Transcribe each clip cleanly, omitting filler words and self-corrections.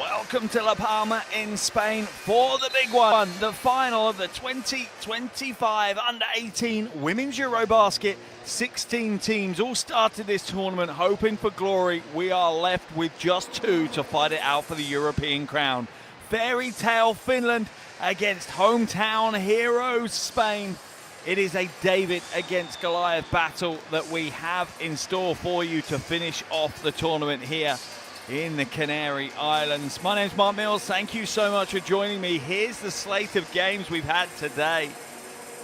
Welcome to La Palma in Spain for the big one, the final of the 2025 Under-18 Women's EuroBasket. 16 teams all started this tournament hoping for glory. We are left with just two to fight it out for the European crown. Fairy tale Finland against hometown heroes Spain. It is a David against Goliath battle that we have in store for you to finish off the tournament here in the Canary Islands. My name's Mark Mills. Thank you so much for joining me. Here's the slate of games we've had today.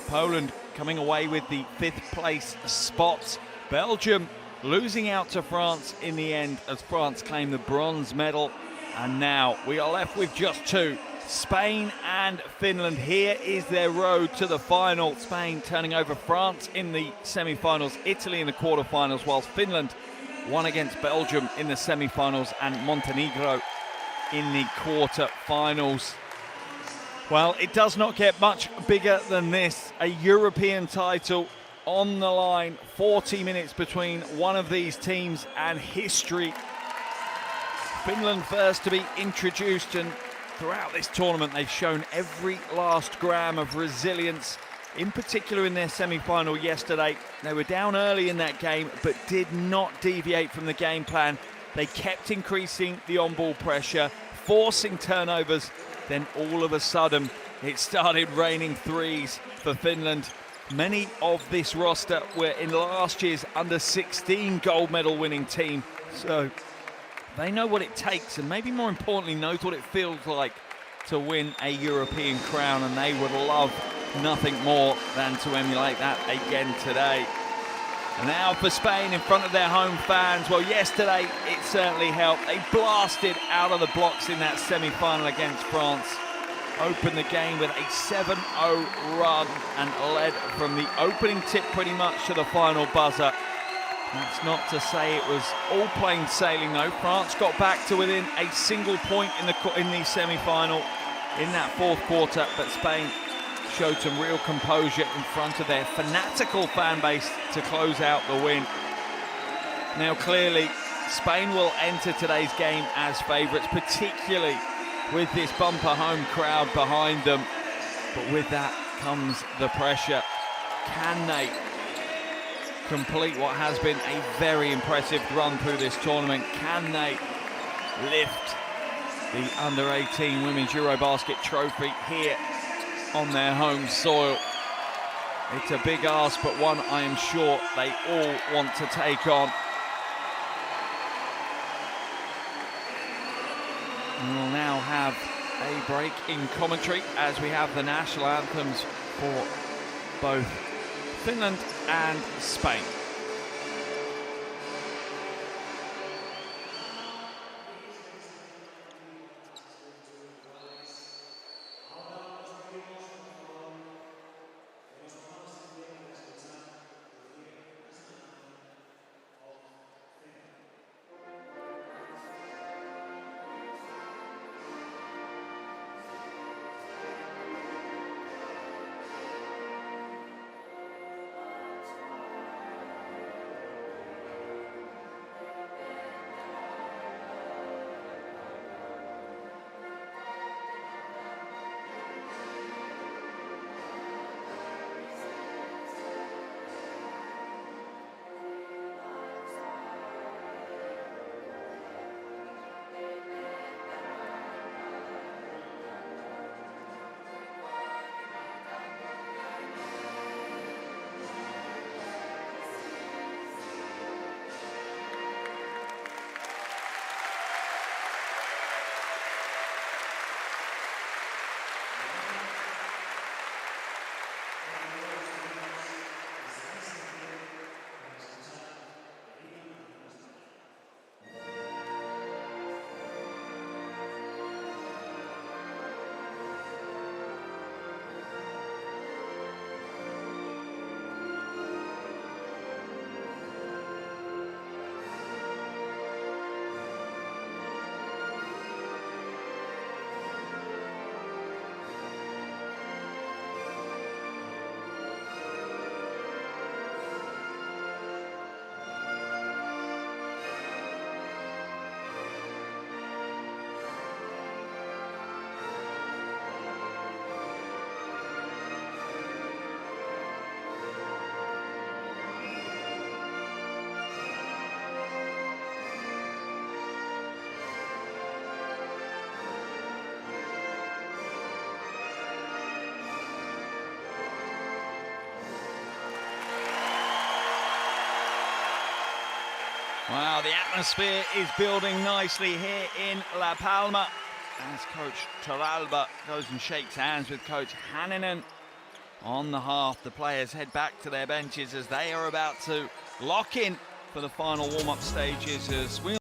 Poland coming away with the 5th place spot. Belgium losing out to France in the end as France claimed the bronze medal. And now we are left with just two. Spain and Finland. Here is their road to the final. Spain turning over France in the semi-finals, Italy in the quarter-finals, whilst Finland won against Belgium in the semi-finals and Montenegro in the quarter-finals. Well, it does not get much bigger than this. A European title on the line. 40 minutes between one of these teams and history. Finland first to be introduced, and throughout this tournament they've shown every last gram of resilience. In particular in their semi-final yesterday, they were down early in that game but did not deviate from the game plan. They kept increasing the on-ball pressure, forcing turnovers, then all of a sudden it started raining threes for Finland. Many of this roster were in last year's under-16 gold medal winning team, so they know what it takes and maybe more importantly knows what it feels like to win a European crown, and they would love nothing more than to emulate that again today. And now for Spain in front of their home fans. Well, yesterday it certainly helped. They blasted out of the blocks in that semi-final against France. Opened the game with a 7-0 run and led from the opening tip pretty much to the final buzzer. That's not to say it was all plain sailing though. France got back to within a single point in the semi-final in that fourth quarter, but Spain showed some real composure in front of their fanatical fan base to close out the win. Now clearly Spain will enter today's game as favourites, particularly with this bumper home crowd behind them. But with that comes the pressure. Can they complete what has been a very impressive run through this tournament? Can they lift the Under-18 Women's EuroBasket trophy here on their home soil? It's a big ask, but one I am sure they all want to take on. And we'll now have a break in commentary as we have the national anthems for both Finland and Spain. Wow, the atmosphere is building nicely here in La Palma as Coach Torralba goes and shakes hands with Coach Hanninen. On the half, the players head back to their benches as they are about to lock in for the final warm-up stages as we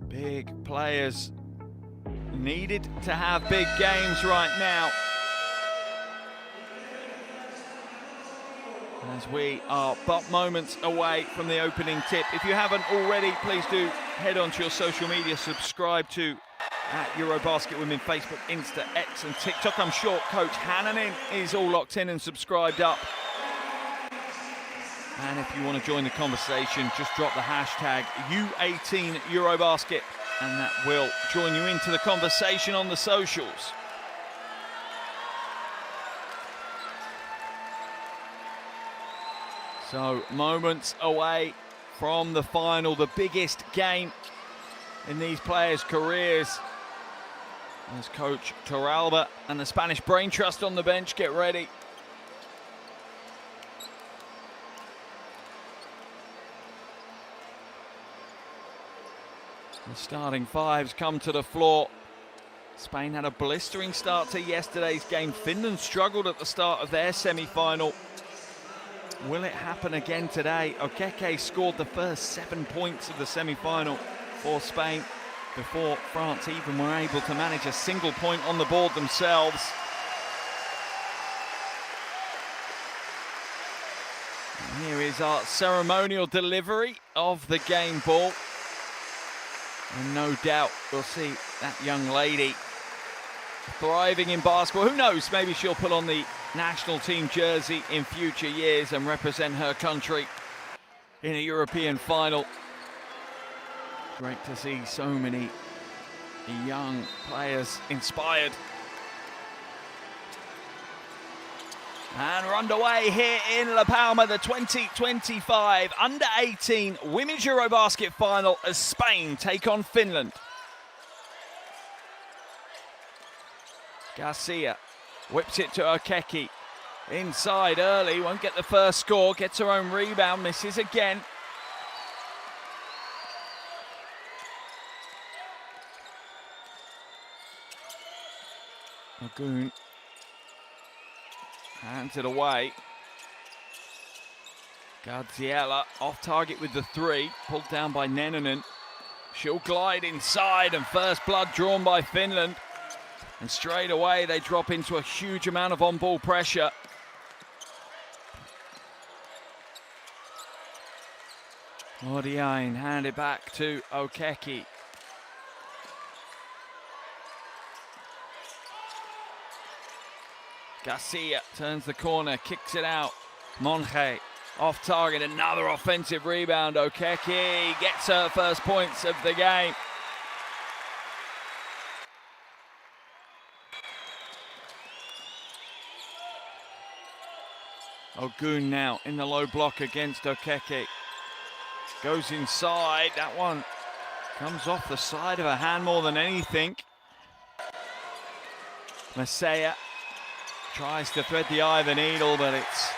big players needed to have big games right now. As we are but moments away from the opening tip. If you haven't already, please do head on to your social media, subscribe to EuroBasket Women, Facebook, Insta, X and TikTok. I'm sure Coach Hanninen is all locked in and subscribed up. And if you want to join the conversation, just drop the hashtag U18 EuroBasket and that will join you into the conversation on the socials. So moments away from the final, the biggest game in these players' careers. As Coach Torralba and the Spanish Brain Trust on the bench get ready. The starting fives come to the floor. Spain had a blistering start to yesterday's game. Finland struggled at the start of their semi-final. Will it happen again today? Okeke scored the first 7 points of the semi-final for Spain before France even were able to manage a single point on the board themselves. And here is our ceremonial delivery of the game ball. And no doubt we'll see that young lady thriving in basketball. Who knows, maybe she'll put on the national team jersey in future years and represent her country in a European final. Great to see so many young players inspired. And we're underway here in La Palma, the 2025 Under-18 Women's EuroBasket final as Spain take on Finland. Garcia whips it to Okeki. Inside early, won't get the first score, gets her own rebound, misses again. Ogun hands it away. Garziella off target with the three, pulled down by Nennonen. She'll glide inside, and first blood drawn by Finland. And straight away they drop into a huge amount of on-ball pressure. Odiain hand it back to Okeki. Garcia turns the corner, kicks it out. Monge off target, another offensive rebound. Okeki gets her first points of the game. Ogun now in the low block against Okeki. Goes inside, that one comes off the side of her hand more than anything. Masaya tries to thread the eye of the needle, but it's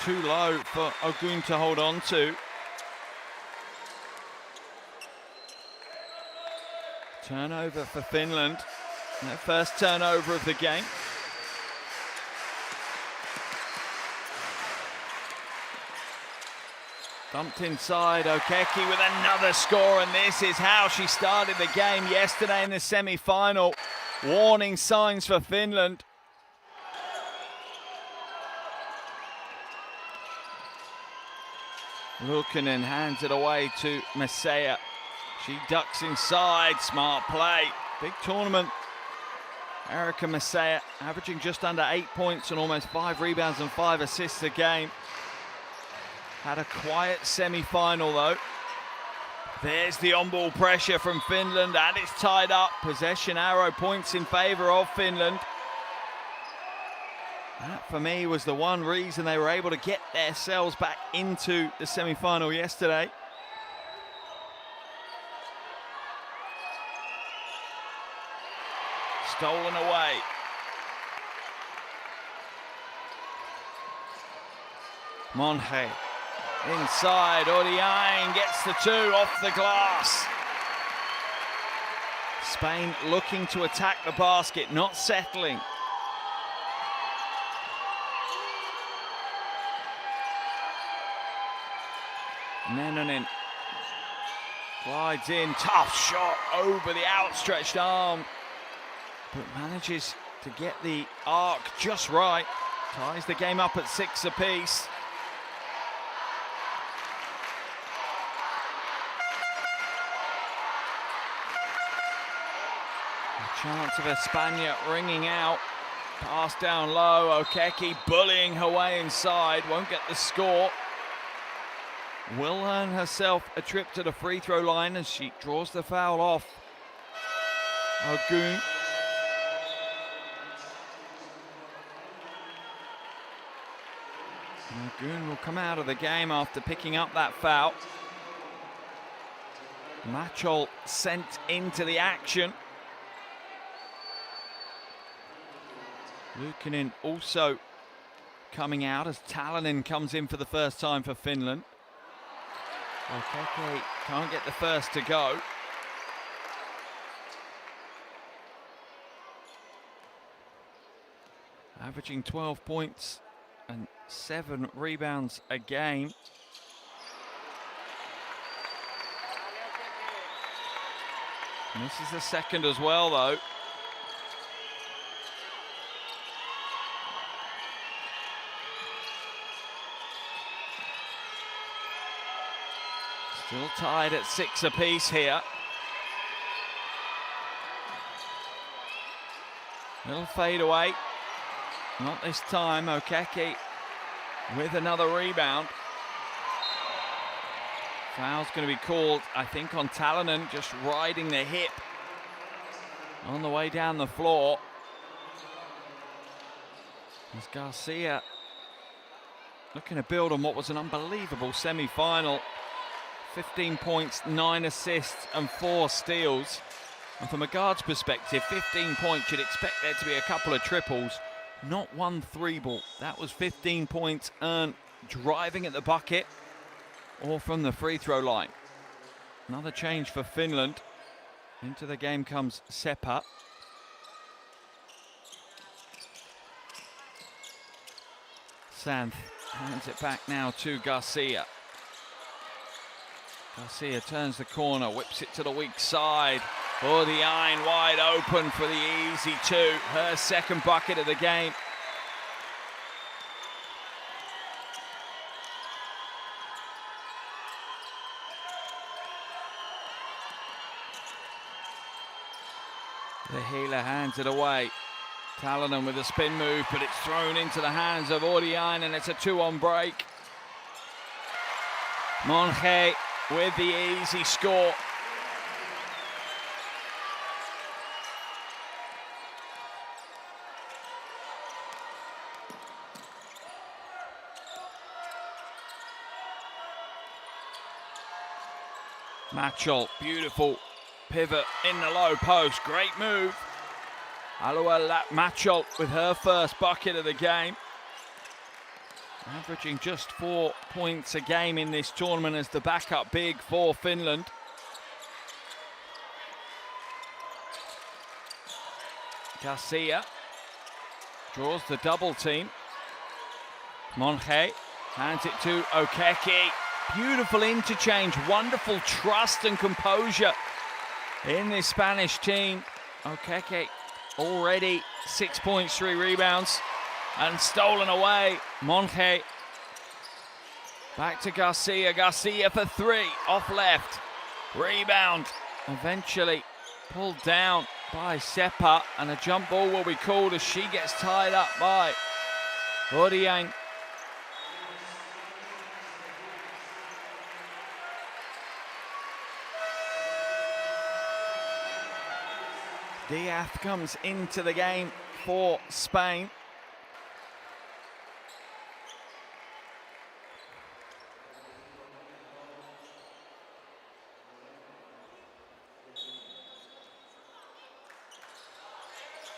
too low for Ogun to hold on to. Turnover for Finland, their first turnover of the game. Dumped inside, Okeki with another score, and this is how she started the game yesterday in the semi-final. Warning signs for Finland. Luukkonen hands it away to Masaya. She ducks inside, smart play. Big tournament. Erica Masaya averaging just under 8 points and almost 5 rebounds and 5 assists a game. Had a quiet semi-final though. There's the on-ball pressure from Finland, and it's tied up. Possession arrow points in favor of Finland. That, for me, was the one reason they were able to get themselves back into the semi-final yesterday. Stolen away. Monge. Inside, Odiain gets the two off the glass. Spain looking to attack the basket, not settling. Nennonen glides in, tough shot over the outstretched arm, but manages to get the arc just right. Ties the game up at 6 apiece. Chance of Espana ringing out. Pass down low. Okeki bullying her way inside. Won't get the score. Will earn herself a trip to the free throw line as she draws the foul off. Ogun. Ogun will come out of the game after picking up that foul. Machol sent into the action. Luukkonen also coming out as Talonen comes in for the first time for Finland. Okeki can't get the first to go. Averaging 12 points and 7 rebounds a game. And this is the second as well, though. Still tied at 6 apiece here. Little fade away. Not this time. Okeki with another rebound. Foul's going to be called, I think, on Talonen, just riding the hip on the way down the floor. As Garcia looking to build on what was an unbelievable semi-final. 15 points, 9 assists and 4 steals. And from a guard's perspective, 15 points, you'd expect there to be a couple of triples. Not one three ball. That was 15 points earned driving at the bucket or from the free throw line. Another change for Finland. Into the game comes Seppa. Santh hands it back now to Garcia. Garcia turns the corner, whips it to the weak side. Odiine wide open for the easy two. Her second bucket of the game. The healer hands it away. Talonen with a spin move, but it's thrown into the hands of Odiine, and it's a 2-on break. Monge with the easy score. Matchell, beautiful pivot in the low post, great move. Alua Matchell with her first bucket of the game. Averaging just 4 points a game in this tournament as the backup big for Finland. Garcia draws the double team. Monge hands it to Okeke. Beautiful interchange, wonderful trust and composure in this Spanish team. Okeke already 6 points, 3 rebounds, and stolen away. Monge back to Garcia. Garcia for 3, off left. Rebound, eventually pulled down by Seppa, and a jump ball will be called as she gets tied up by Odiine. Diaz comes into the game for Spain.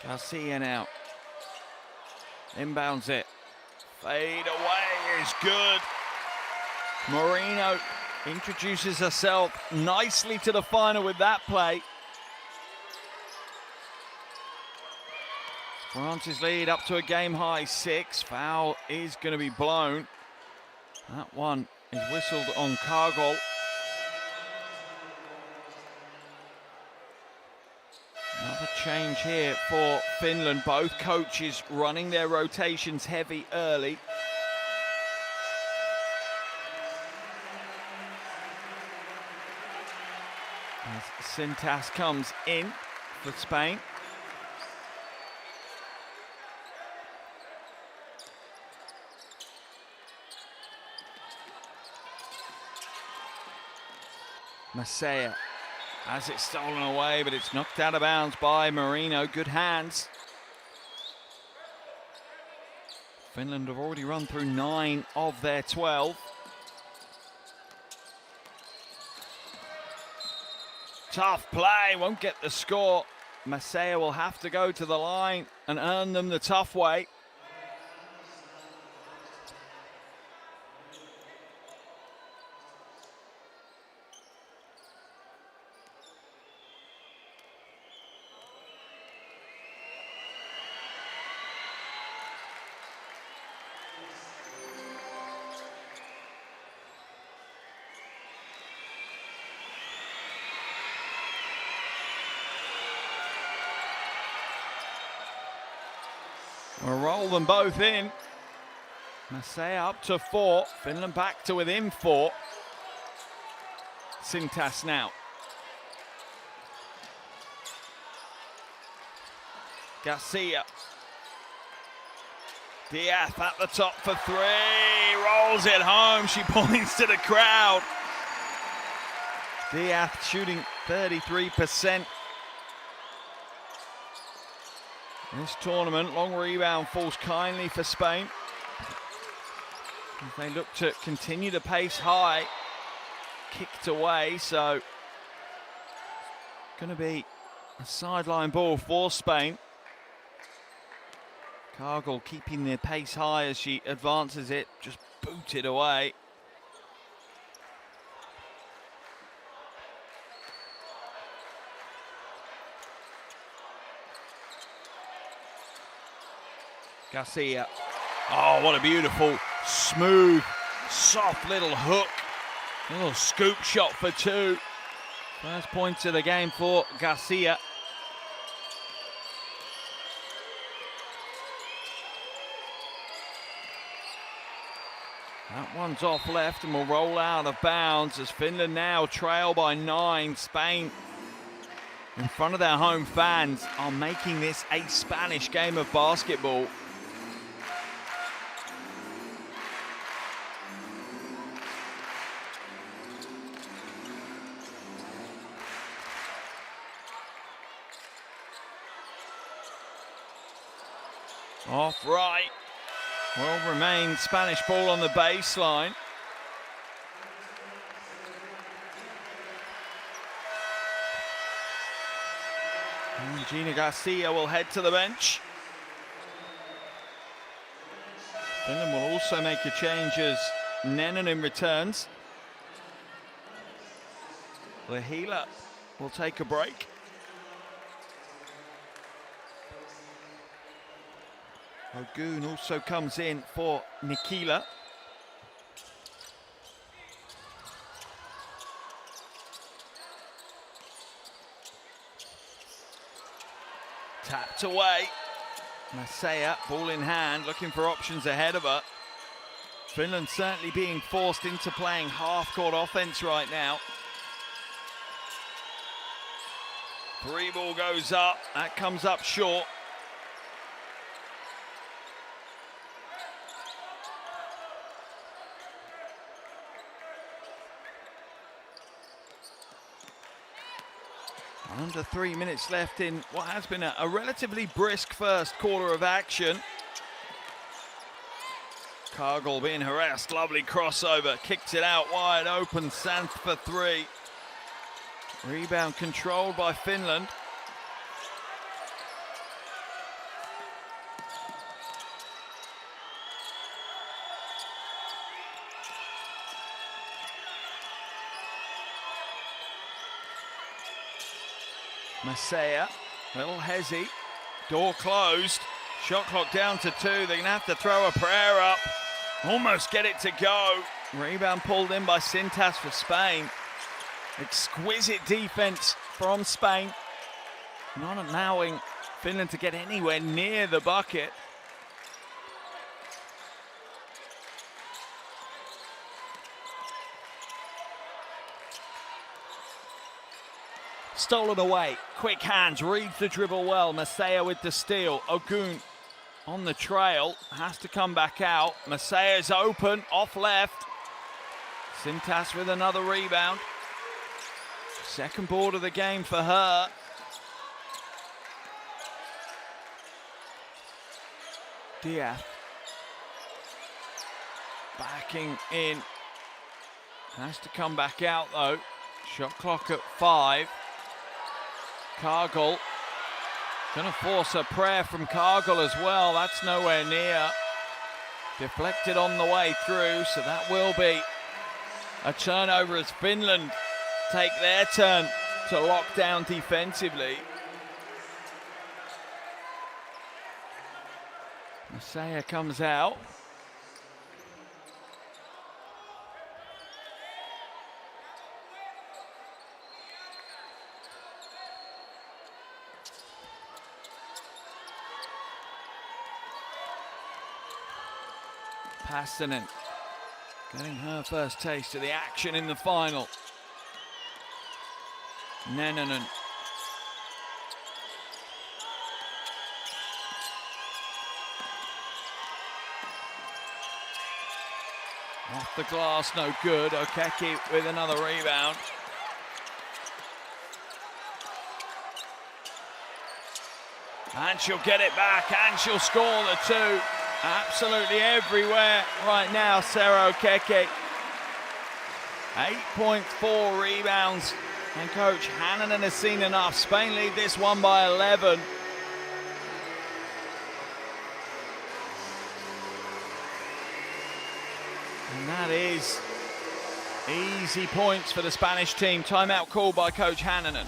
Garcia now. Inbounds it. Fade away is good. Marino introduces herself nicely to the final with that play. France's lead up to a game-high 6. Foul is going to be blown. That one is whistled on Cargol. Another change here for Finland. Both coaches running their rotations heavy early. As Sintas comes in for Spain. Masaya has it stolen away, but it's knocked out of bounds by Marino. Good hands. Finland have already run through 9 of their 12. Tough play, won't get the score. Masaya will have to go to the line and earn them the tough way. We'll roll them both in. Masaya up to 4. Finland back to within 4. Sintas now. Garcia. Diaz at the top for 3. Rolls it home. She points to the crowd. Diaz shooting 33%. This tournament, long rebound falls kindly for Spain. They look to continue the pace high. Kicked away, so going to be a sideline ball for Spain. Cargill keeping the pace high as she advances it, just booted away. Garcia. Oh, what a beautiful, smooth, soft little hook. A little scoop shot for two. First point of the game for Garcia. That one's off left and will roll out of bounds as Finland now trail by 9. Spain, in front of their home fans, are making this a Spanish game of basketball. Off right, will remain Spanish ball on the baseline. And Gina Garcia will head to the bench. Finland will also make a change as Nennanen returns. Lahila will take a break. Ogun also comes in for Nikila. Tapped away. Masaya, ball in hand, looking for options ahead of her. Finland certainly being forced into playing half-court offense right now. Three ball goes up, that comes up short. Under 3 minutes left in what has been a relatively brisk first quarter of action. Cargill being harassed, lovely crossover, kicked it out wide open, Santh for three. Rebound controlled by Finland. Masaya, little hezzy, door closed, shot clock down to 2. They're gonna have to throw a prayer up, almost get it to go. Rebound pulled in by Sintas for Spain. Exquisite defense from Spain, not allowing Finland to get anywhere near the bucket. Stolen away, quick hands, reads the dribble well. Masaya with the steal. Ogun on the trail, has to come back out. Masaya's open, off left. Sintas with another rebound. Second board of the game for her. Diaz. Backing in. Has to come back out though. Shot clock at 5. Cargill, gonna force a prayer from Cargill as well. That's nowhere near. Deflected on the way through, so that will be a turnover as Finland take their turn to lock down defensively. Masaya comes out. Pastanen getting her first taste of the action in the final. Nennanen. Off the glass, no good. Okeki with another rebound. And she'll get it back, and she'll score the two. Absolutely everywhere right now, Sarah Okeke. 8 points, 4 rebounds. And Coach Hannanen has seen enough. Spain lead this one by 11. And that is easy points for the Spanish team. Timeout called by Coach Hannanen.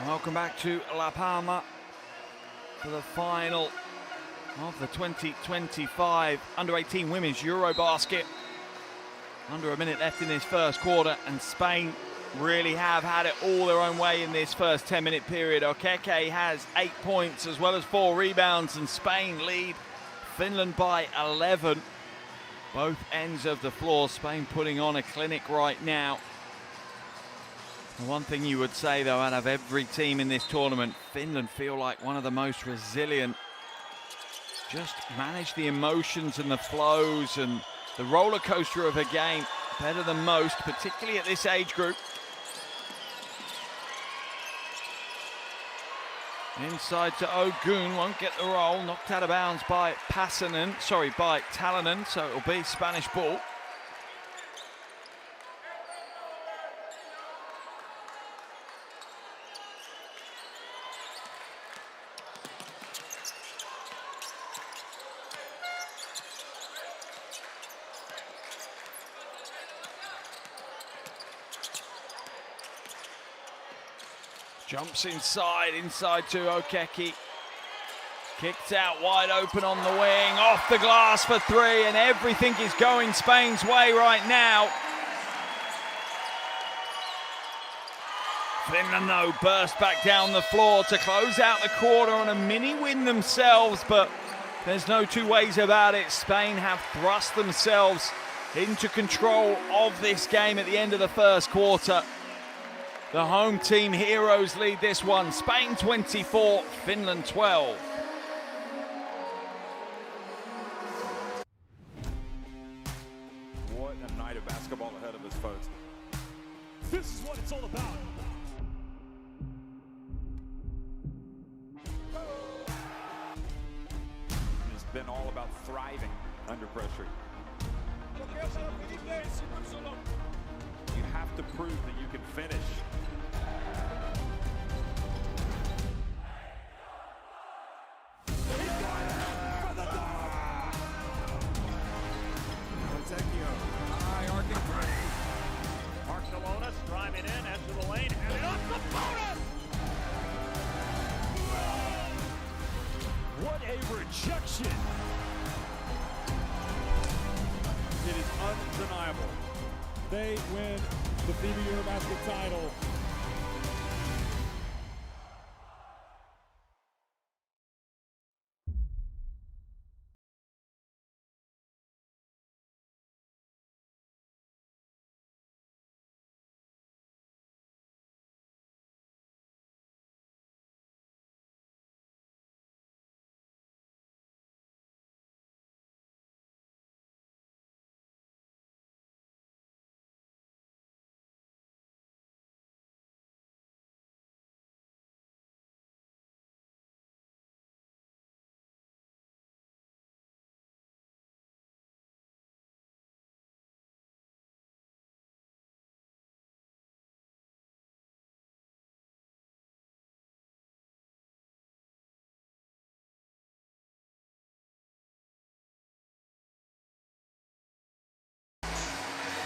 Welcome back to La Palma for the final of the 2025 Under-18 Women's EuroBasket. Under a minute left in this first quarter, and Spain really have had it all their own way in this first 10-minute period. Okeke has 8 points as well as 4 rebounds, and Spain lead Finland by 11. Both ends of the floor, Spain putting on a clinic right now. The one thing you would say, though, out of every team in this tournament, Finland feel like one of the most resilient. Just manage the emotions and the flows and the roller coaster of a game better than most, particularly at this age group. Inside to Ogun, won't get the roll, knocked out of bounds by Talonen, so it'll be Spanish ball. Jumps inside to Okeke. Kicked out wide open on the wing, off the glass for 3, and everything is going Spain's way right now. Finland, though, burst back down the floor to close out the quarter on a mini win themselves, but there's no two ways about it. Spain have thrust themselves into control of this game at the end of the first quarter. The home team heroes lead this one. Spain 24, Finland 12. What a night of basketball ahead of us, folks. This is what it's all about. It's been all about thriving under pressure. You have to prove that you can finish. Driving in, into the lane, and it off the bonus! What a rejection! It is undeniable. They win the FIBA U18 title.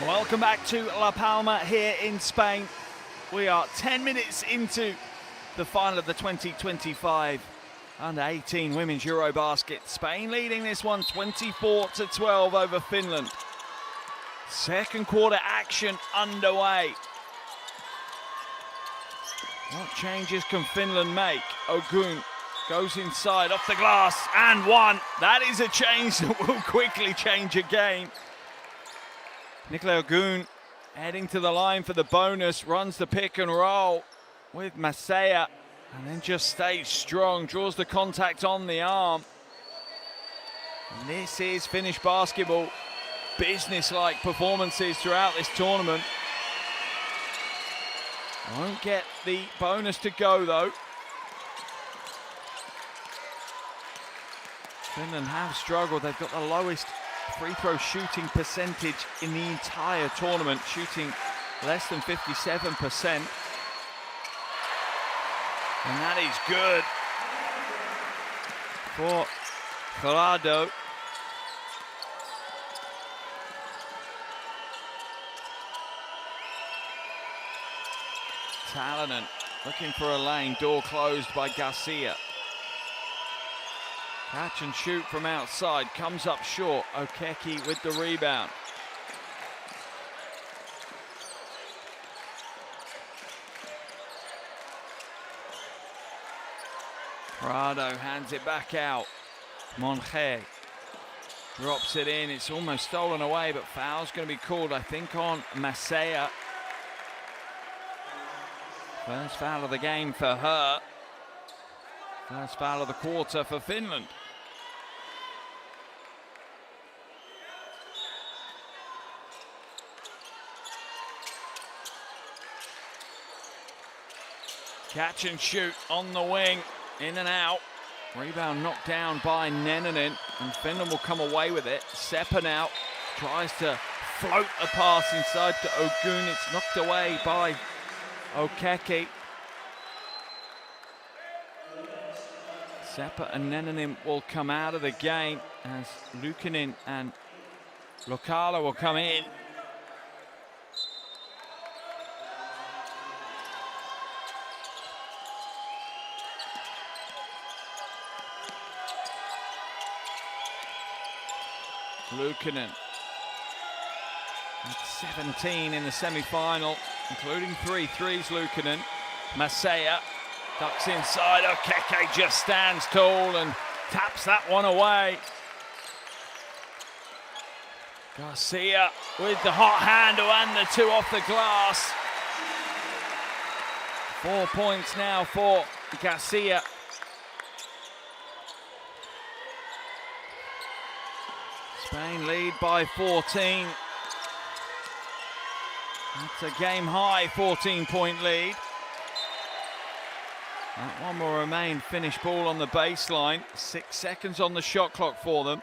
Welcome back to La Palma here in Spain. We are 10 minutes into the final of the 2025 Under 18 women's EuroBasket. Spain leading this one 24-12 over Finland. Second quarter action underway. What changes can Finland make? Ogun goes inside, off the glass, and one. That is a change that will quickly change a game. Nicola Ogun heading to the line for the bonus, runs the pick and roll with Masaya, and then just stays strong, draws the contact on the arm. And this is Finnish basketball. Business-like performances throughout this tournament. Won't get the bonus to go though. Finland have struggled. They've got the lowest free throw shooting percentage in the entire tournament, shooting less than 57%. And that is good for Corrado. Talonen looking for a lane, door closed by Garcia. Catch and shoot from outside, comes up short. Okeki with the rebound. Prado hands it back out. Monge drops it in. It's almost stolen away, but foul's going to be called, I think, on Masaya. First foul of the game for her. First foul of the quarter for Finland. Catch and shoot on the wing, in and out. Rebound knocked down by Neninen, and Finland will come away with it. Seppa now tries to float a pass inside to Ogun. It's knocked away by Okeki. Seppa and Neninen will come out of the game as Luukkonen and Lokala will come in. Luukkonen at 17 in the semi-final, including 3 threes. Luukkonen, Masaya ducks inside. Okeke just stands tall and taps that one away. Garcia with the hot handle and the 2 off the glass. 4 points now for Garcia. Spain lead by 14. That's a game high 14-point lead. That one will remain Finnish ball on the baseline. 6 seconds on the shot clock for them.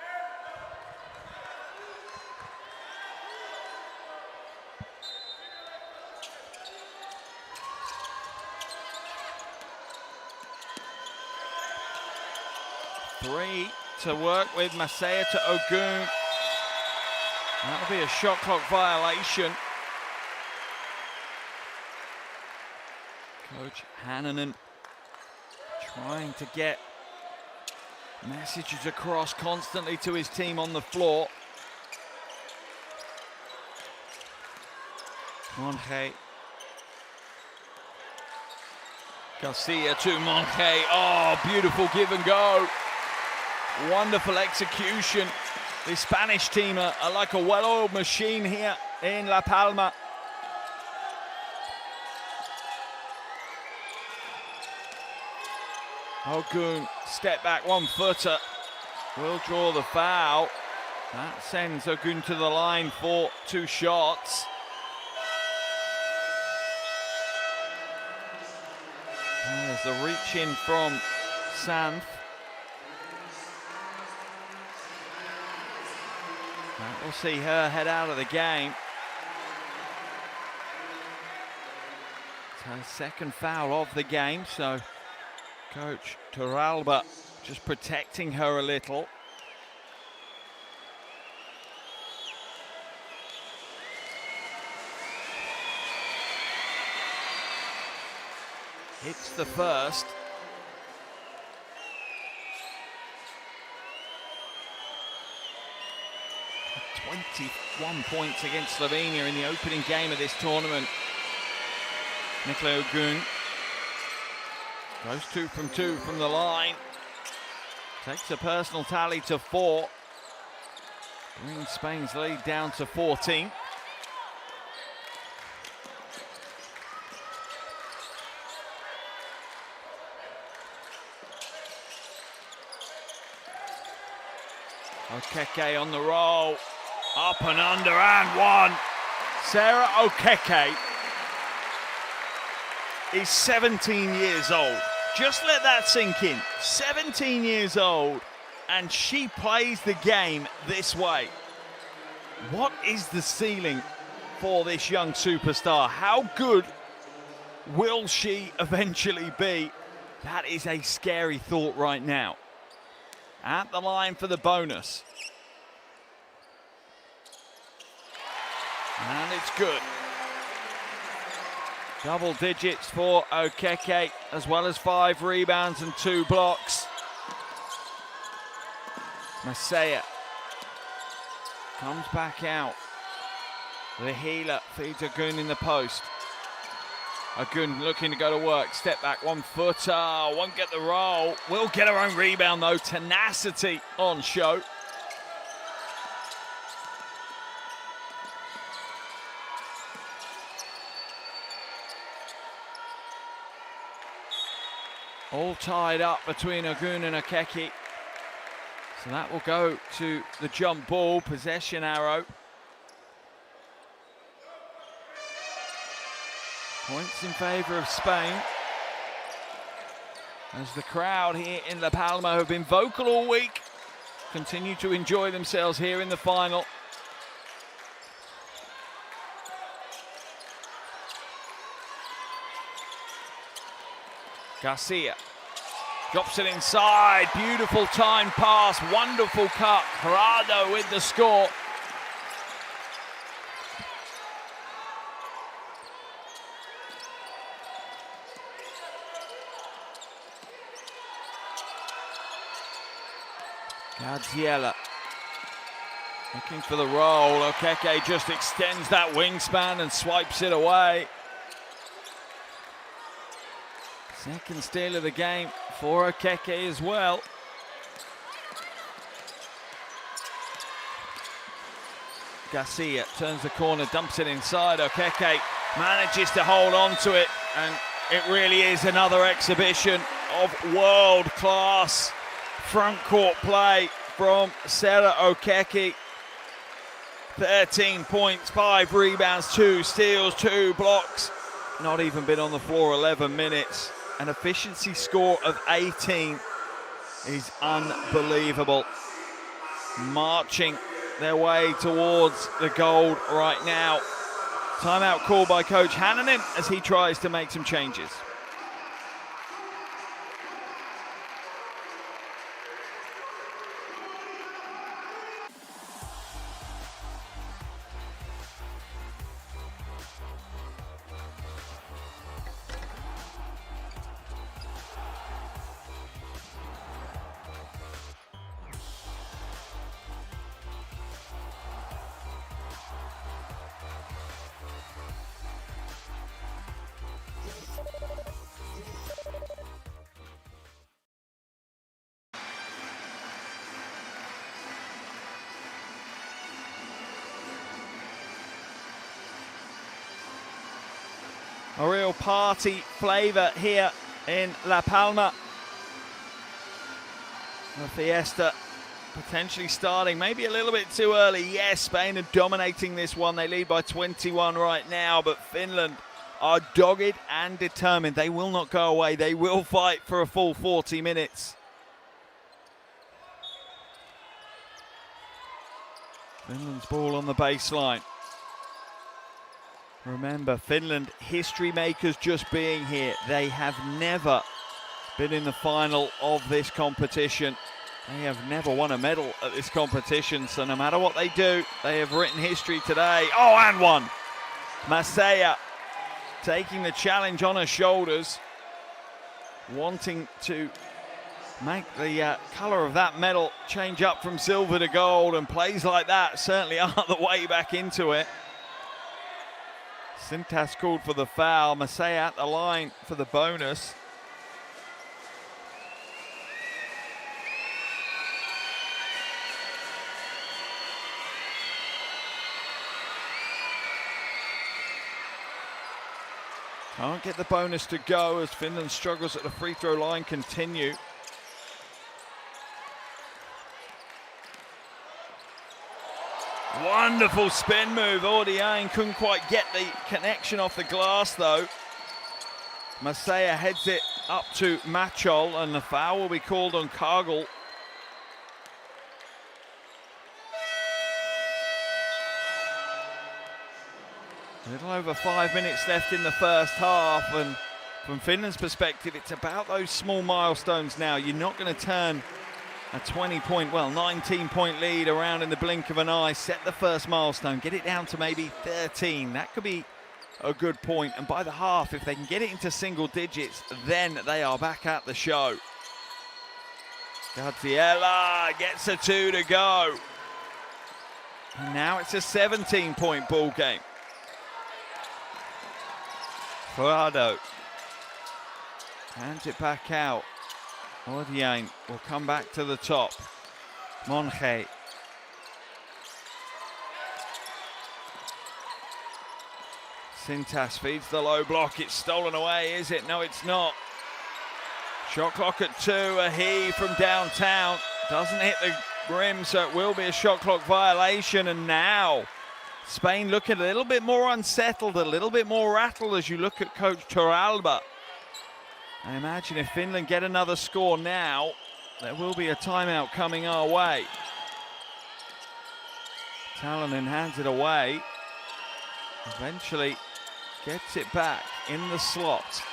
Three to work with Masaya to Ogun. That'll be a shot clock violation. Coach Hannanen trying to get messages across constantly to his team on the floor. Monge. Garcia to Monge. Oh, beautiful give and go. Wonderful execution. The Spanish team are like a well-oiled machine here in La Palma. Ogun, step back 1-footer, will draw the foul. That sends Ogun to the line for 2 shots. And there's the reach in from Santh. We'll see her head out of the game. It's her second foul of the game, so Coach Torralba just protecting her a little. Hits the first. 21 points against Slovenia in the opening game of this tournament. Nicola Ogun goes 2 from 2 from the line. Takes a personal tally to 4. Brings Spain's lead down to 14. Okeke on the roll. Up and under and one. Sarah Okeke is 17 years old. Just let that sink in. 17 years old, and she plays the game this way. What is the ceiling for this young superstar? How good will she eventually be? That is a scary thought right now. At the line for the bonus. And it's good. Double digits for Okeke, as well as 5 rebounds and 2 blocks. Masaya comes back out. The healer feeds Ogun in the post. Ogun looking to go to work. Step back, 1-footer. Won't get the roll. Will get her own rebound though. Tenacity on show. All tied up between Ogun and Okeke. So that will go to the jump ball, possession arrow. Points in favour of Spain. As the crowd here in La Palma have been vocal all week, continue to enjoy themselves here in the final. Garcia drops it inside, beautiful time pass, wonderful cut. Gerardo with the score. Gaziella looking for the roll. Okeke just extends that wingspan and swipes it away. Second steal of the game for Okeke as well. Garcia turns the corner, dumps it inside. Okeke manages to hold on to it, and it really is another exhibition of world-class front court play from Sarah Okeke. 13 points, 5 rebounds, 2 steals, 2 blocks. Not even been on the floor 11 minutes. An efficiency score of 18 is unbelievable. Marching their way towards the gold right now. Timeout called by Coach Hannanen as he tries to make some changes. A real party flavour here in La Palma. The fiesta potentially starting maybe a little bit too early. Yes, Spain are dominating this one. They lead by 21 right now, but Finland are dogged and determined. They will not go away. They will fight for a full 40 minutes. Finland's ball on the baseline. Remember, Finland, history makers just being here. They have never been in the final of this competition. They have never won a medal at this competition, so no matter what they do, they have written history today. Oh, and one. Masaya taking the challenge on her shoulders, wanting to make the colour of that medal change up from silver to gold, and plays like that certainly are the way back into it. Sintas called for the foul, Masaya at the line for the bonus. Can't get the bonus to go as Finland's struggles at the free throw line continue. Wonderful spin move. Ordiane couldn't quite get the connection off the glass though. Masaya heads it up to Machol, and the foul will be called on Cargill. A little over 5 minutes left in the first half, and from Finland's perspective, it's about those small milestones now. You're not going to turn a 19-point lead around in the blink of an eye. Set the first milestone, get it down to maybe 13. That could be a good point. And by the half, if they can get it into single digits, then they are back at the show. Gaziella gets a 2 to go. And now it's a 17-point ball game. Corrado hands it back out. Ordiane will come back to the top. Monge. Sintas feeds the low block. It's stolen away, is it? No, it's not. Shot clock at 2. A heave from downtown. Doesn't hit the rim, so it will be a shot clock violation. And now Spain looking a little bit more unsettled, a little bit more rattled as you look at Coach Torralba. I imagine if Finland get another score now, there will be a timeout coming our way. Talonen hands it away. Eventually gets it back in the slot.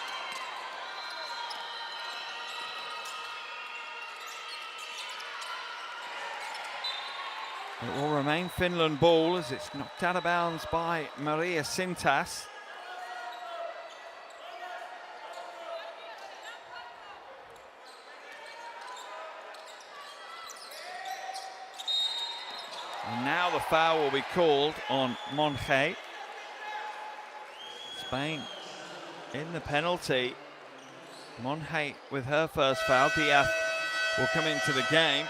It will remain Finland ball as it's knocked out of bounds by Maria Sintas. And now the foul will be called on Monge. Spain in the penalty. Monge with her first foul. Diaz will come into the game.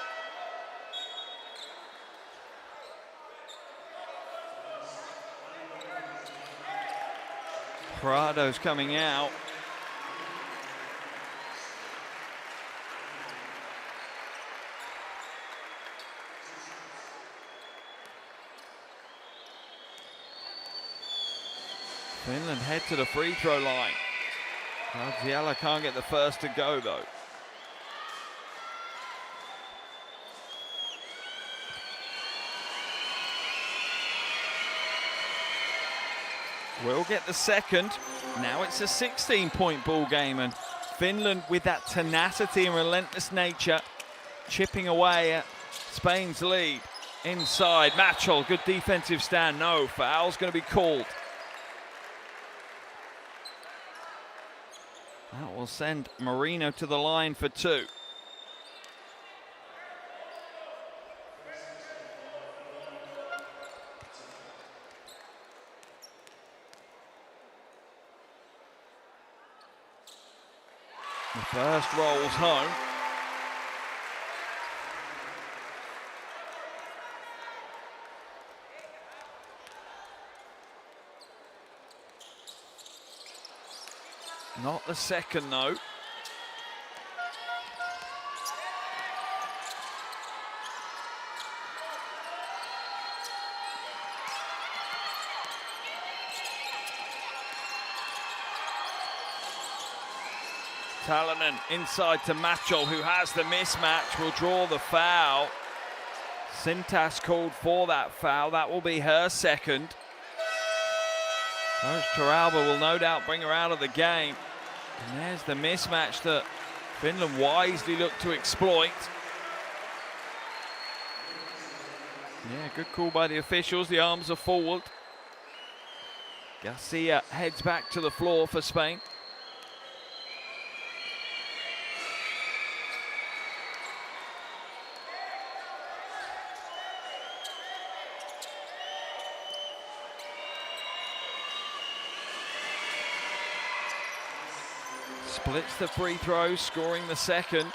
Prado's coming out. Finland head to the free throw line. Gaziella can't get the first to go though. Will get the second. Now it's a 16-point ball game, and Finland with that tenacity and relentless nature chipping away at Spain's lead. Inside, Machol, good defensive stand. No, foul's going to be called. That will send Marino to the line for 2. The first rolls home. Not the second though. Talonen inside to Machol, who has the mismatch, will draw the foul. Sintas called for that foul. That will be her second. Coach Torralba will no doubt bring her out of the game. And there's the mismatch that Finland wisely looked to exploit. Yeah, good call by the officials. The arms are forward. Garcia heads back to the floor for Spain. Splits the free throw, scoring the second.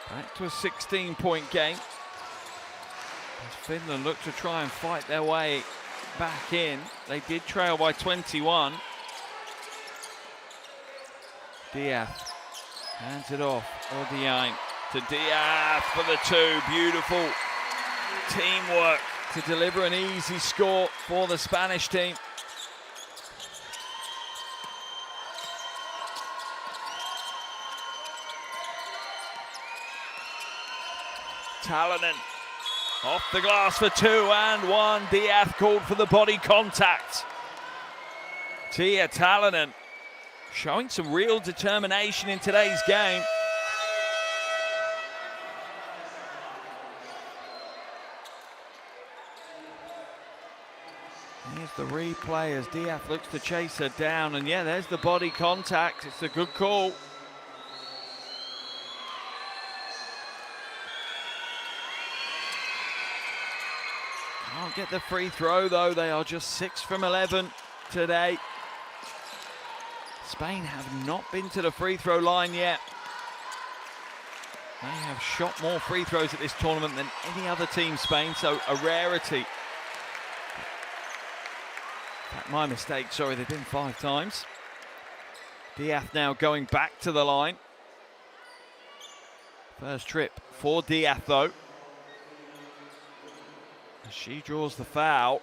Back to a 16-point game. As Finland look to try and fight their way back in. They did trail by 21. Diath hands it off. Odiain to Diath for the two. Beautiful teamwork to deliver an easy score for the Spanish team. Talonen off the glass for 2 and 1. Diath called for the body contact. Tia Talonen showing some real determination in today's game. Here's the replay as Diath looks to chase her down, and yeah, there's the body contact. It's a good call. Can't get the free throw though. They are just 6 from 11 today. Spain have not been to the free throw line yet. They have shot more free throws at this tournament than any other team, Spain, so a rarity. In fact, my mistake, sorry, they've been 5 times. Diath now going back to the line. First trip for Diath though. She draws the foul.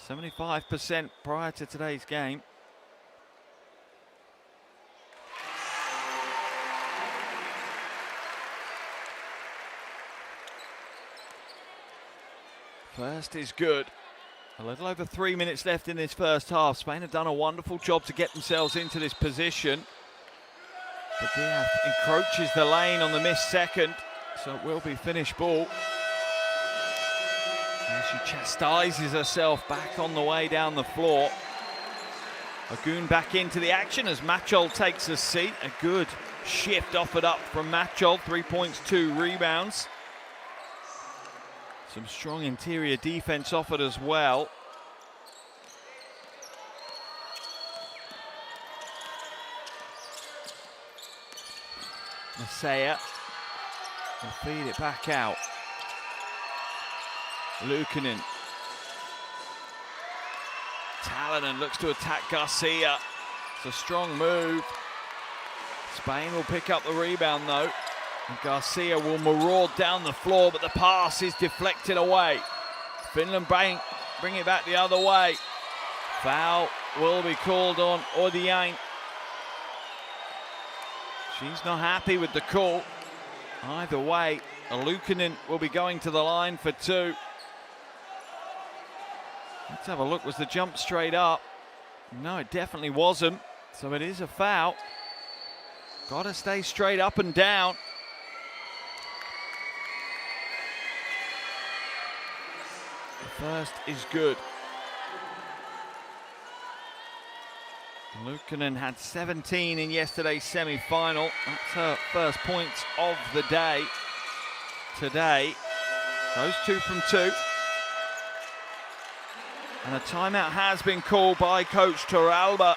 75% prior to today's game. First is good. A little over 3 minutes left in this first half. Spain have done a wonderful job to get themselves into this position. But Diath encroaches the lane on the missed second. So it will be finish ball. And she chastises herself back on the way down the floor. Agoon back into the action as Machol takes a seat. A good shift offered up from Machol. 3 points, 2 rebounds. Some strong interior defense offered as well. Masaya will feed it back out. Luukkonen. Talonen looks to attack Garcia. It's a strong move. Spain will pick up the rebound though. And Garcia will maraud down the floor, but the pass is deflected away. Finland bring it back the other way. Foul will be called on Odiain. She's not happy with the call. Either way, Luukkonen will be going to the line for 2. Let's have a look. Was the jump straight up? No, it definitely wasn't. So it is a foul. Got to stay straight up and down. The first is good. Luukkonen had 17 in yesterday's semi-final. That's her first points of the day today. Goes 2 from 2. And a timeout has been called by Coach Torralba.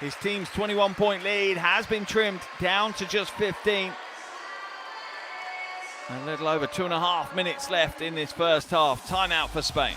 His team's 21-point lead has been trimmed down to just 15. A little over 2.5 minutes left in this first half. Timeout for Spain.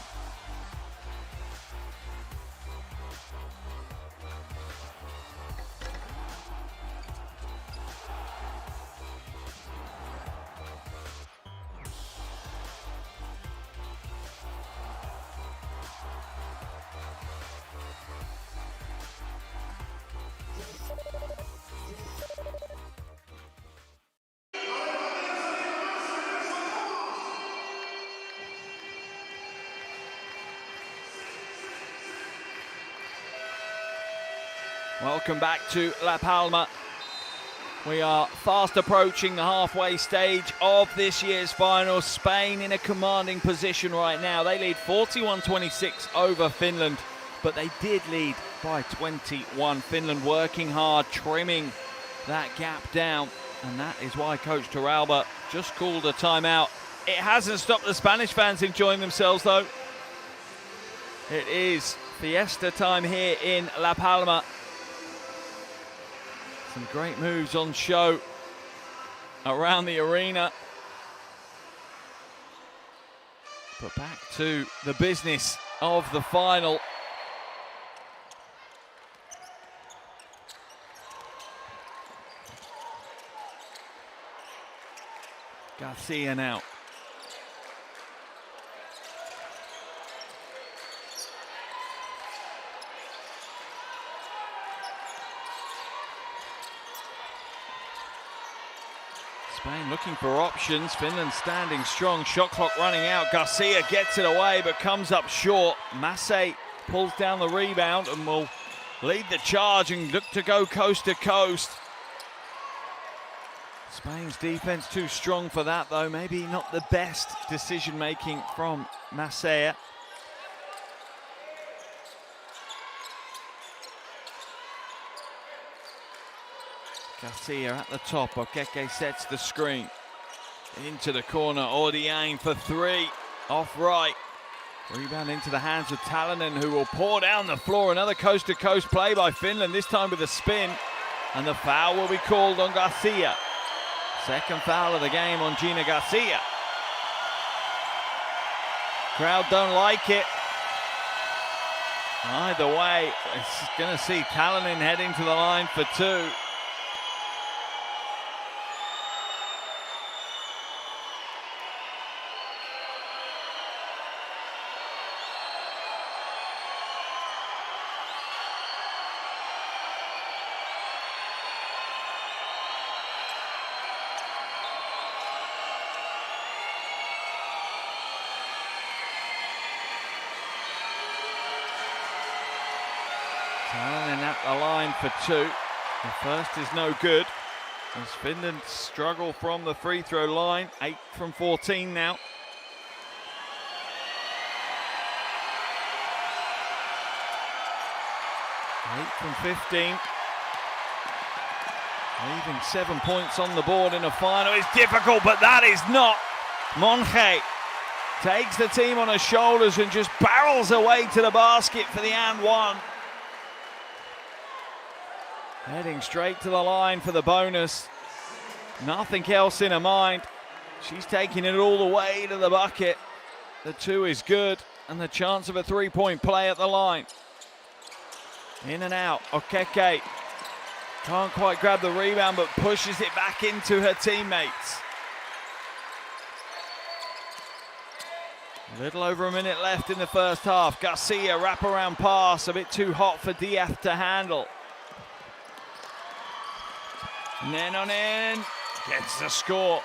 Welcome back to La Palma. We are fast approaching the halfway stage of this year's final. Spain in a commanding position right now. They lead 41-26 over Finland, but they did lead by 21. Finland working hard, trimming that gap down, and that is why Coach Torralba just called a timeout. It hasn't stopped the Spanish fans enjoying themselves, though. It is fiesta time here in La Palma. Some great moves on show around the arena. But back to the business of the final. Garcia now. Spain looking for options. Finland standing strong. Shot clock running out. Garcia gets it away but comes up short. Massey pulls down the rebound and will lead the charge and look to go coast to coast. Spain's defense too strong for that though. Maybe not the best decision making from Massey. Garcia at the top. Okeke sets the screen. Into the corner. Odiane for three. Off right. Rebound into the hands of Talonen, who will pour down the floor. Another coast-to-coast play by Finland, this time with a spin. And the foul will be called on Garcia. Second foul of the game on Gina Garcia. Crowd don't like it. Either way, it's going to see Talonen heading to the line for two. Talonen at the line for two. The first is no good as Finland struggle from the free throw line. 8 from 14 now. 8 from 15. Leaving 7 points on the board in a final is difficult, but that is not. Monge takes the team on her shoulders and just barrels away to the basket for the and one. Heading straight to the line for the bonus. Nothing else in her mind. She's taking it all the way to the bucket. The two is good, and the chance of a three-point play at the line. In and out, Okeke. Can't quite grab the rebound, but pushes it back into her teammates. A little over a minute left in the first half. Garcia, wraparound pass, a bit too hot for Diaz to handle. Nenonen gets the score.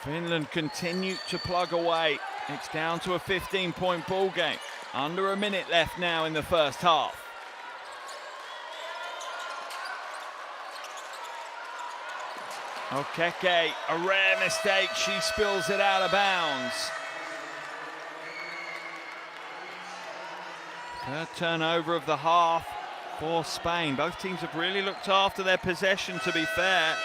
Finland continue to plug away. It's down to a 15-point ball game. Under a minute left now in the first half. Okeke, a rare mistake. She spills it out of bounds. Third turnover of the half for Spain. Both teams have really looked after their possession, to be fair.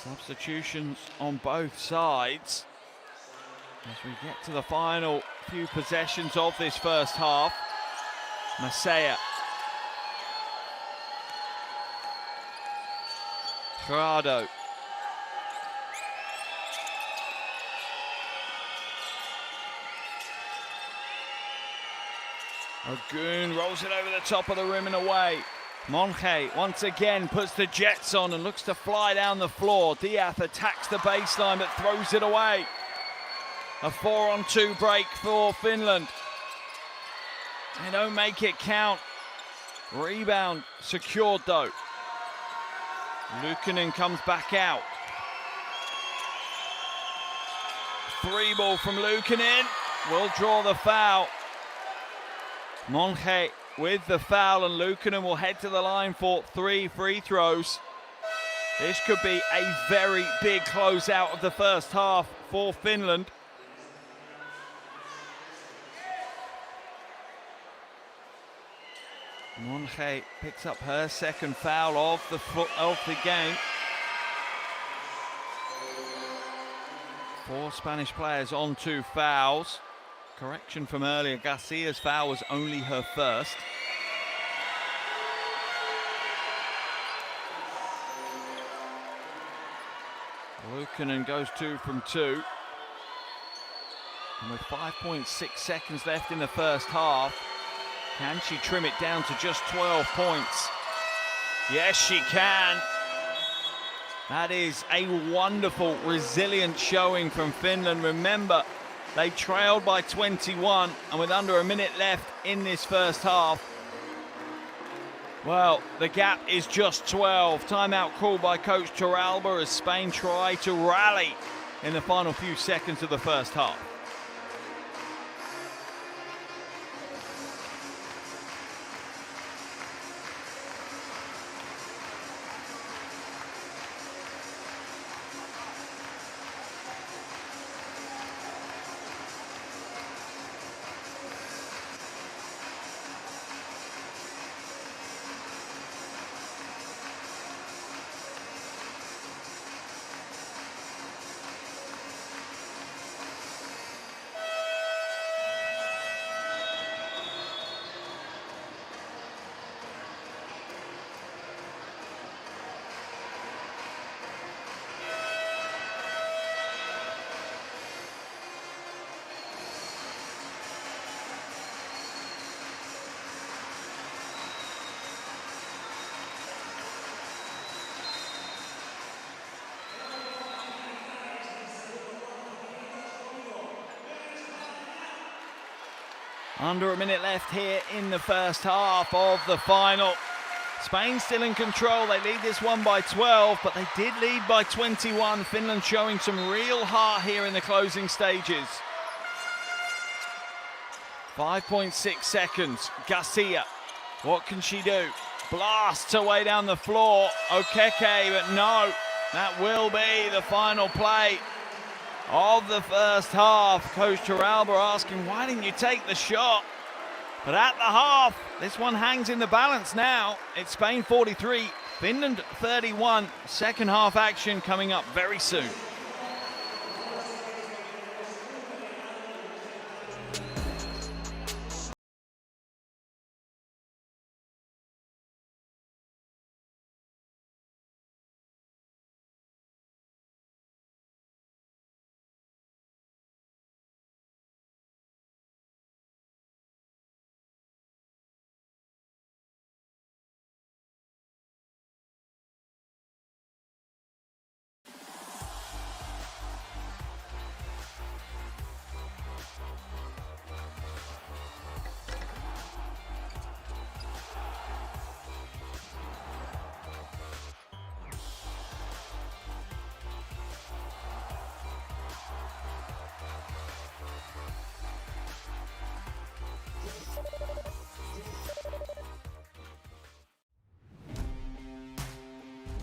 Substitutions on both sides as we get to the final few possessions of this first half. Masaya. Gerardo. Ogun rolls it over the top of the rim and away. Monge once again puts the jets on and looks to fly down the floor. Diaz attacks the baseline but throws it away. A 4-on-2 break for Finland. They don't make it count. Rebound secured though. Luukkonen comes back out. Three ball from Luukkonen. Will draw the foul. Monge with the foul, and Luukkonen will head to the line for 3 free throws. This could be a very big closeout of the first half for Finland. Monge picks up her second foul of the game. 4 Spanish players on 2 fouls. Correction from earlier, Garcia's foul was only her first. Luukkonen goes 2 from 2. And with 5.6 seconds left in the first half, can she trim it down to just 12 points? Yes, she can. That is a wonderful, resilient showing from Finland. Remember, they trailed by 21, and with under a minute left in this first half, well, the gap is just 12. Timeout called by Coach Torralba as Spain try to rally in the final few seconds of the first half. Under a minute left here in the first half of the final. Spain still in control. They lead this one by 12, but they did lead by 21. Finland showing some real heart here in the closing stages. 5.6 seconds. Garcia, what can she do? Blasts her way down the floor. Okeke, but no, that will be the final play of the first half. Coach Torralba asking, why didn't you take the shot? But at the half, this one hangs in the balance now. It's Spain 43, Finland 31. Second half action coming up very soon.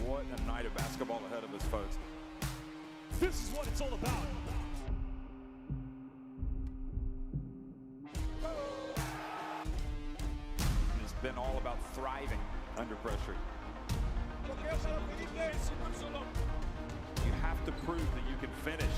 What a night of basketball ahead of us, folks. This is what it's all about. It's been all about thriving under pressure. You have to prove that you can finish.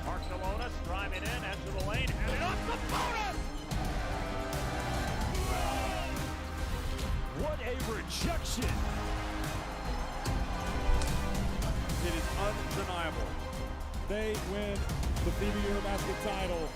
Barcelona driving in, enter the lane, and it off the bonus! What a rejection! It is undeniable. They win the FIBA EuroBasket title.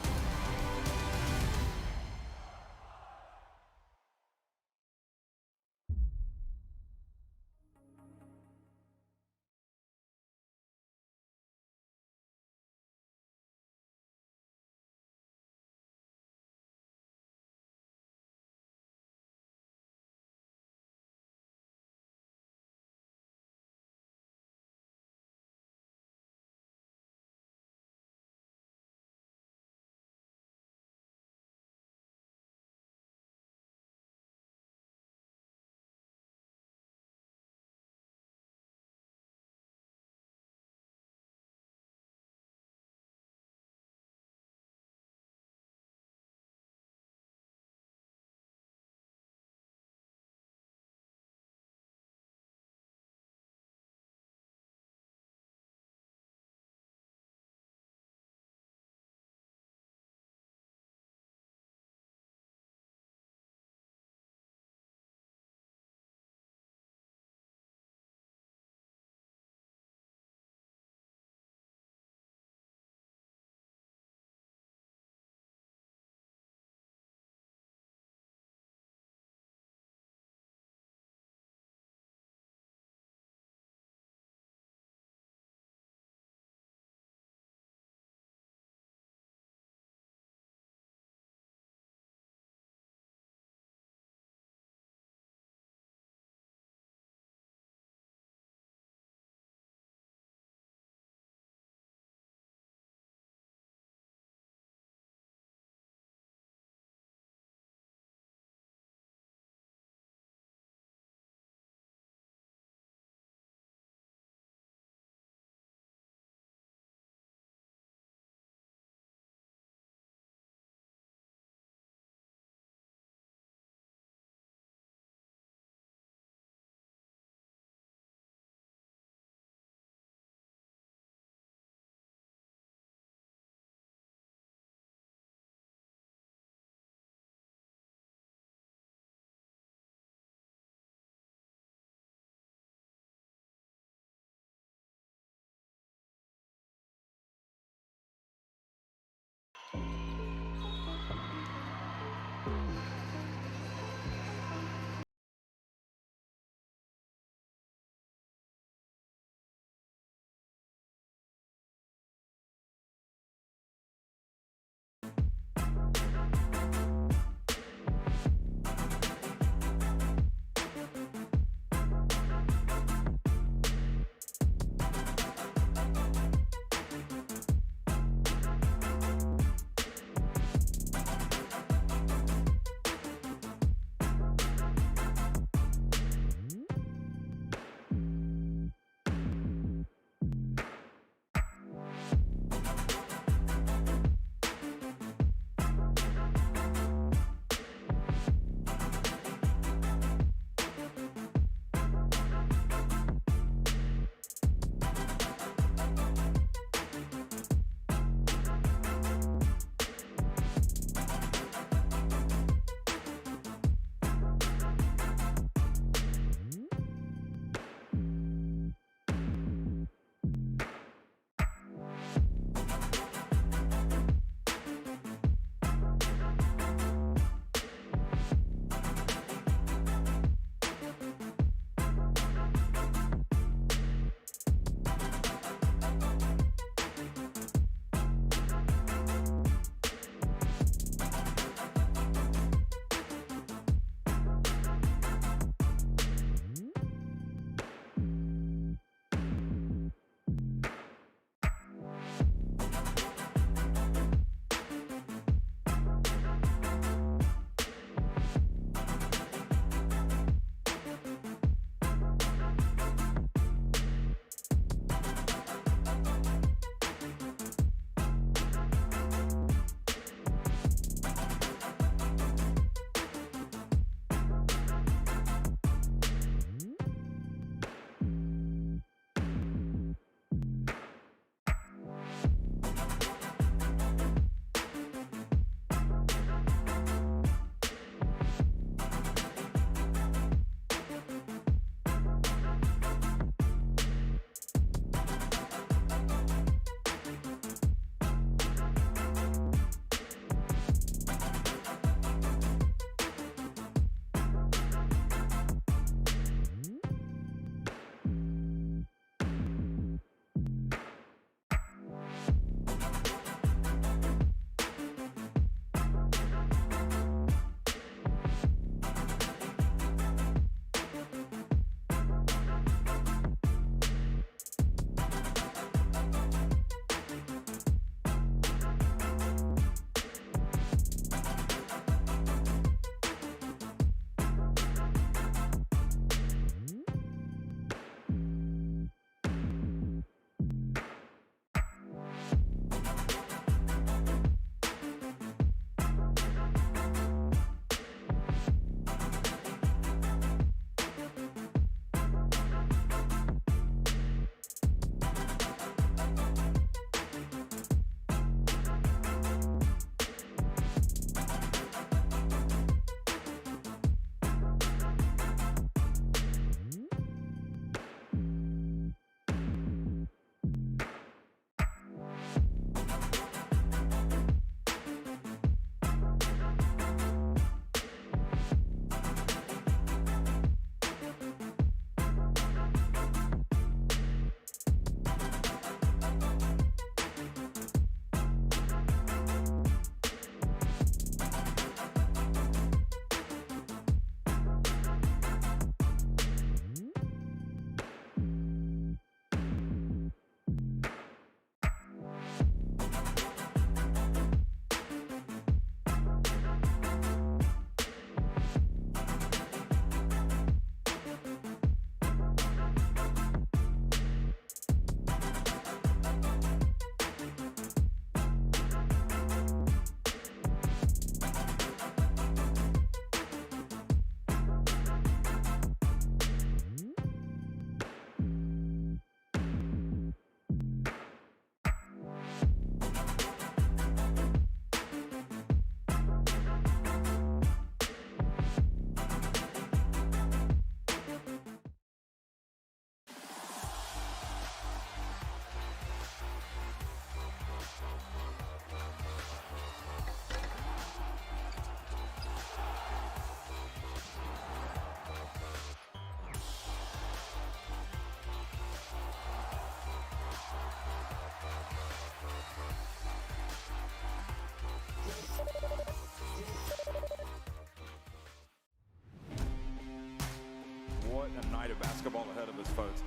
night of basketball ahead of us, folks.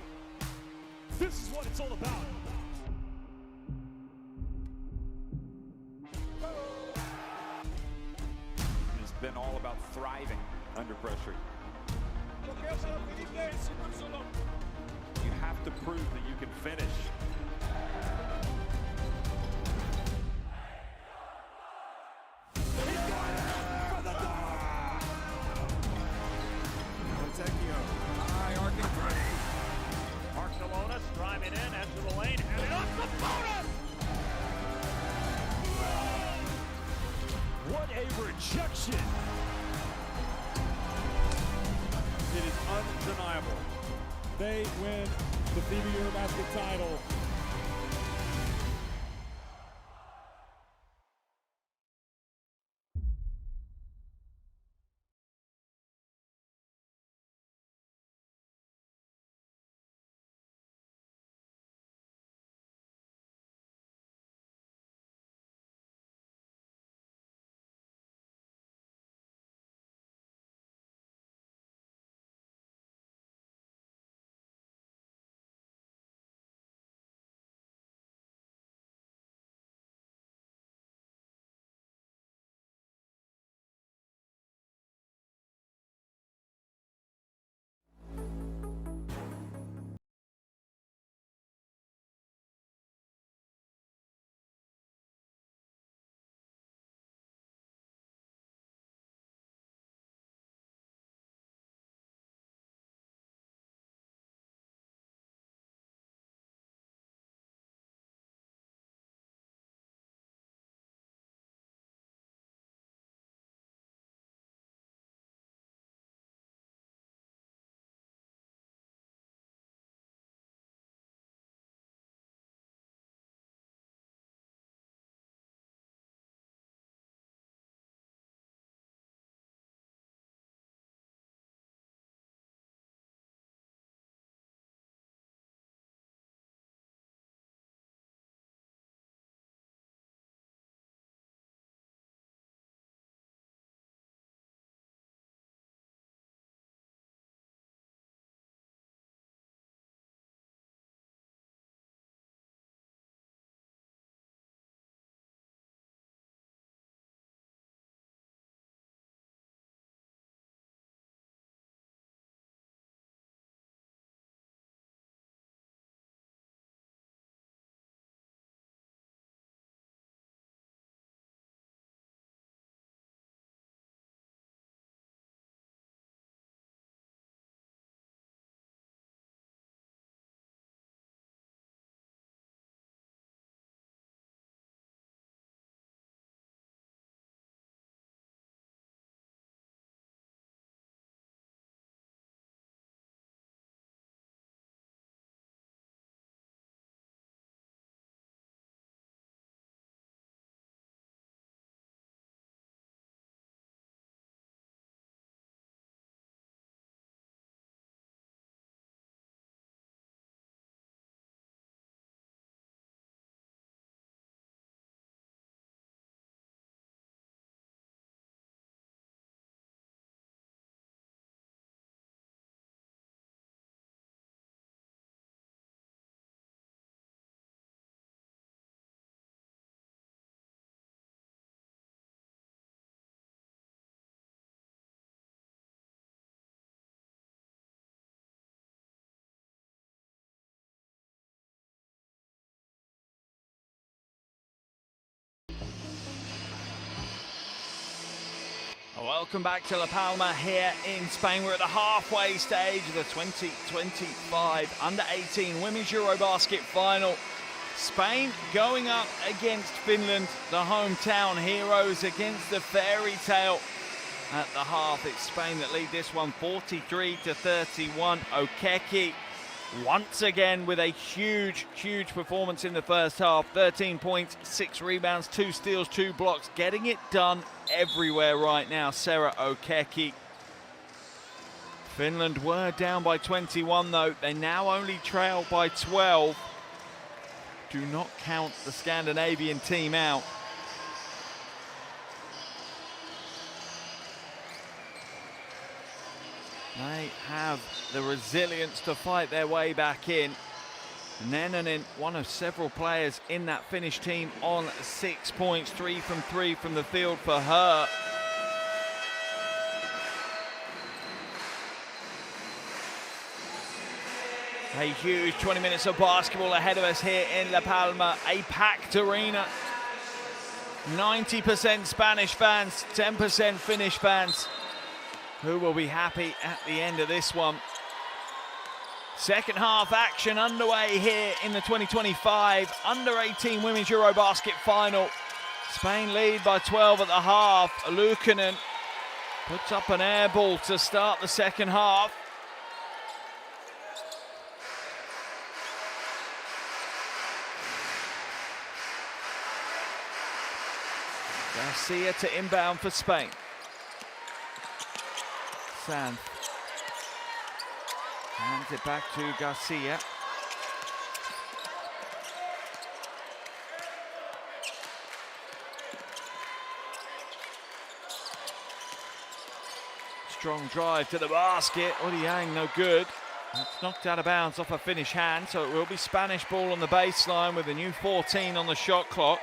This is what it's all about. It's been all about thriving under pressure. You have to prove that you can finish. Barcelona driving in, enter the lane, and it off the bonus! What a rejection! It is undeniable. They win the FIBA EuroBasket title. Welcome back to La Palma here in Spain. We're at the halfway stage of the 2025 Under-18 Women's EuroBasket final. Spain going up against Finland, the hometown heroes, against the fairy tale. At the half, it's Spain that lead this one 43-31. Okeke once again with a huge performance in the first half. 13 points, 6 rebounds, 2 steals, 2 blocks. Getting it done everywhere right now, Sarah Okeke. Finland were down by 21 though. They now only trail by 12. Do not count the Scandinavian team out. They have the resilience to fight their way back in. Nennanen, one of several players in that Finnish team on 6 points, 3 from 3 from the field for her. A huge 20 minutes of basketball ahead of us here in La Palma, a packed arena. 90% Spanish fans, 10% Finnish fans, who will be happy at the end of this one. Second half action underway here in the 2025 Under-18 Women's EuroBasket final. Spain lead by 12 at the half. Luukkonen puts up an air ball to start the second half. Garcia to inbound for Spain. Sanz hands it back to Garcia. Strong drive to the basket. Odiang no good. It's knocked out of bounds off a Finnish hand, so it will be Spanish ball on the baseline with a new 14 on the shot clock.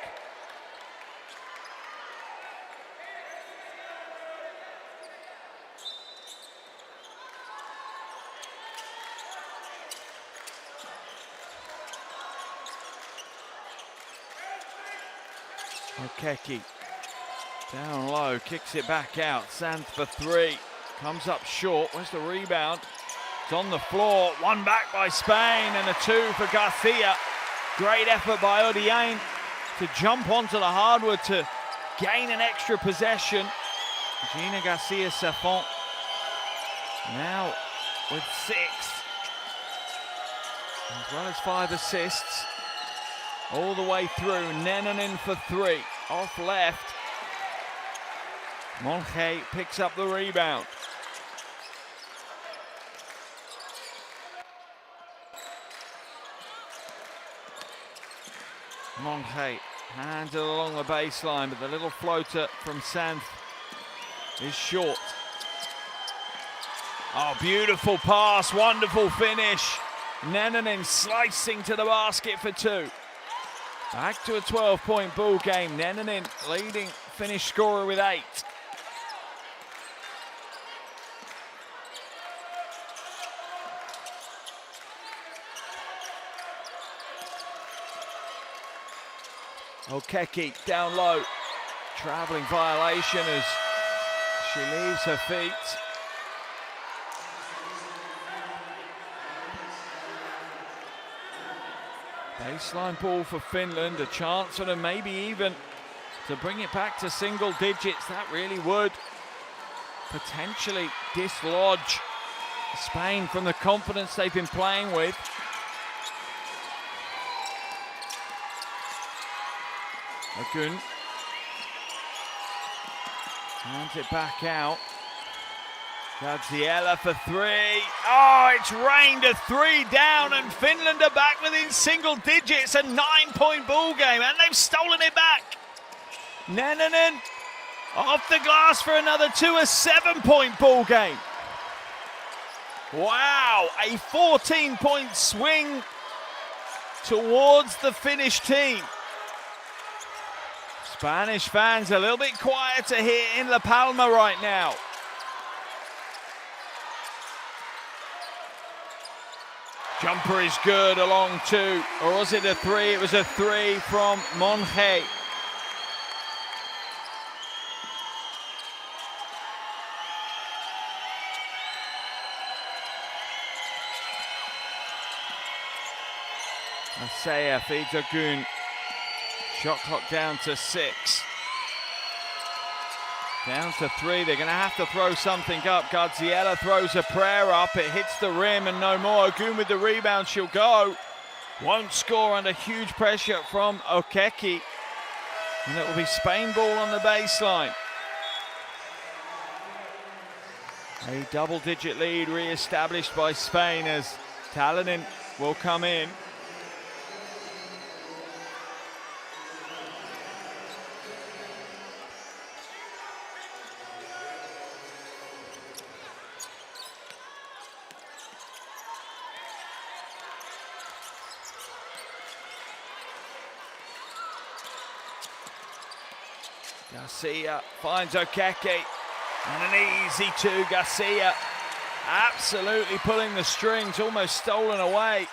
Okeki down low, kicks it back out. Sanz for 3, comes up short. Where's the rebound? It's on the floor, one back by Spain and a 2 for Garcia. Great effort by Odiang to jump onto the hardwood to gain an extra possession. Gina Garcia-Safont now with 6, as well as 5 assists. All the way through, Nennanen for 3, off left. Monge picks up the rebound. Monge hands it along the baseline, but the little floater from Sanz is short. Oh, beautiful pass, wonderful finish. Nennanen slicing to the basket for 2. Back to a 12-point ball game. Nennanen leading Finnish scorer with 8. Okeki down low. Traveling violation as she leaves her feet. Baseline ball for Finland, a chance for them maybe even to bring it back to single digits. That really would potentially dislodge Spain from the confidence they've been playing with. Agun hands it back out. Gaziella for 3. Oh, it's rained a 3 down and Finland are back within single digits. A 9-point ball game and they've stolen it back. Nennanen off the glass for another 2, a 7-point ball game. Wow, a 14-point swing towards the Finnish team. Spanish fans a little bit quieter here in La Palma right now. Jumper is good along 2, or was it a 3? It was a 3 from Monge. Asaya feeds Agun. Shot clock down to 6. Down to 3, they're going to have to throw something up. Garziella throws a prayer up, it hits the rim and no more. Agun with the rebound, she'll go. Won't score under huge pressure from Okeki. And it will be Spain ball on the baseline. A double-digit lead re-established by Spain as Talonen will come in. Garcia finds Okeke. And an easy two, Garcia. Absolutely pulling the strings, almost stolen away.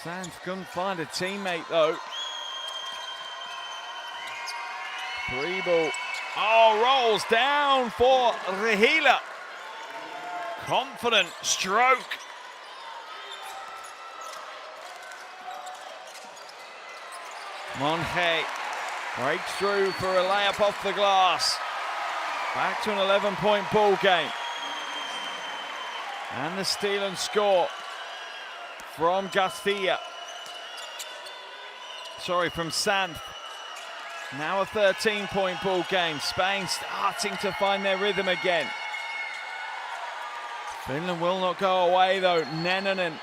Sands couldn't find a teammate though. 3 ball. Oh, rolls down for Regila. Confident stroke. Monge breaks through for a layup off the glass. Back to an 11-point ball game. And the steal and score from Garcia. Sorry, from Santh. Now a 13-point ball game. Spain starting to find their rhythm again. Finland will not go away though. Nennanen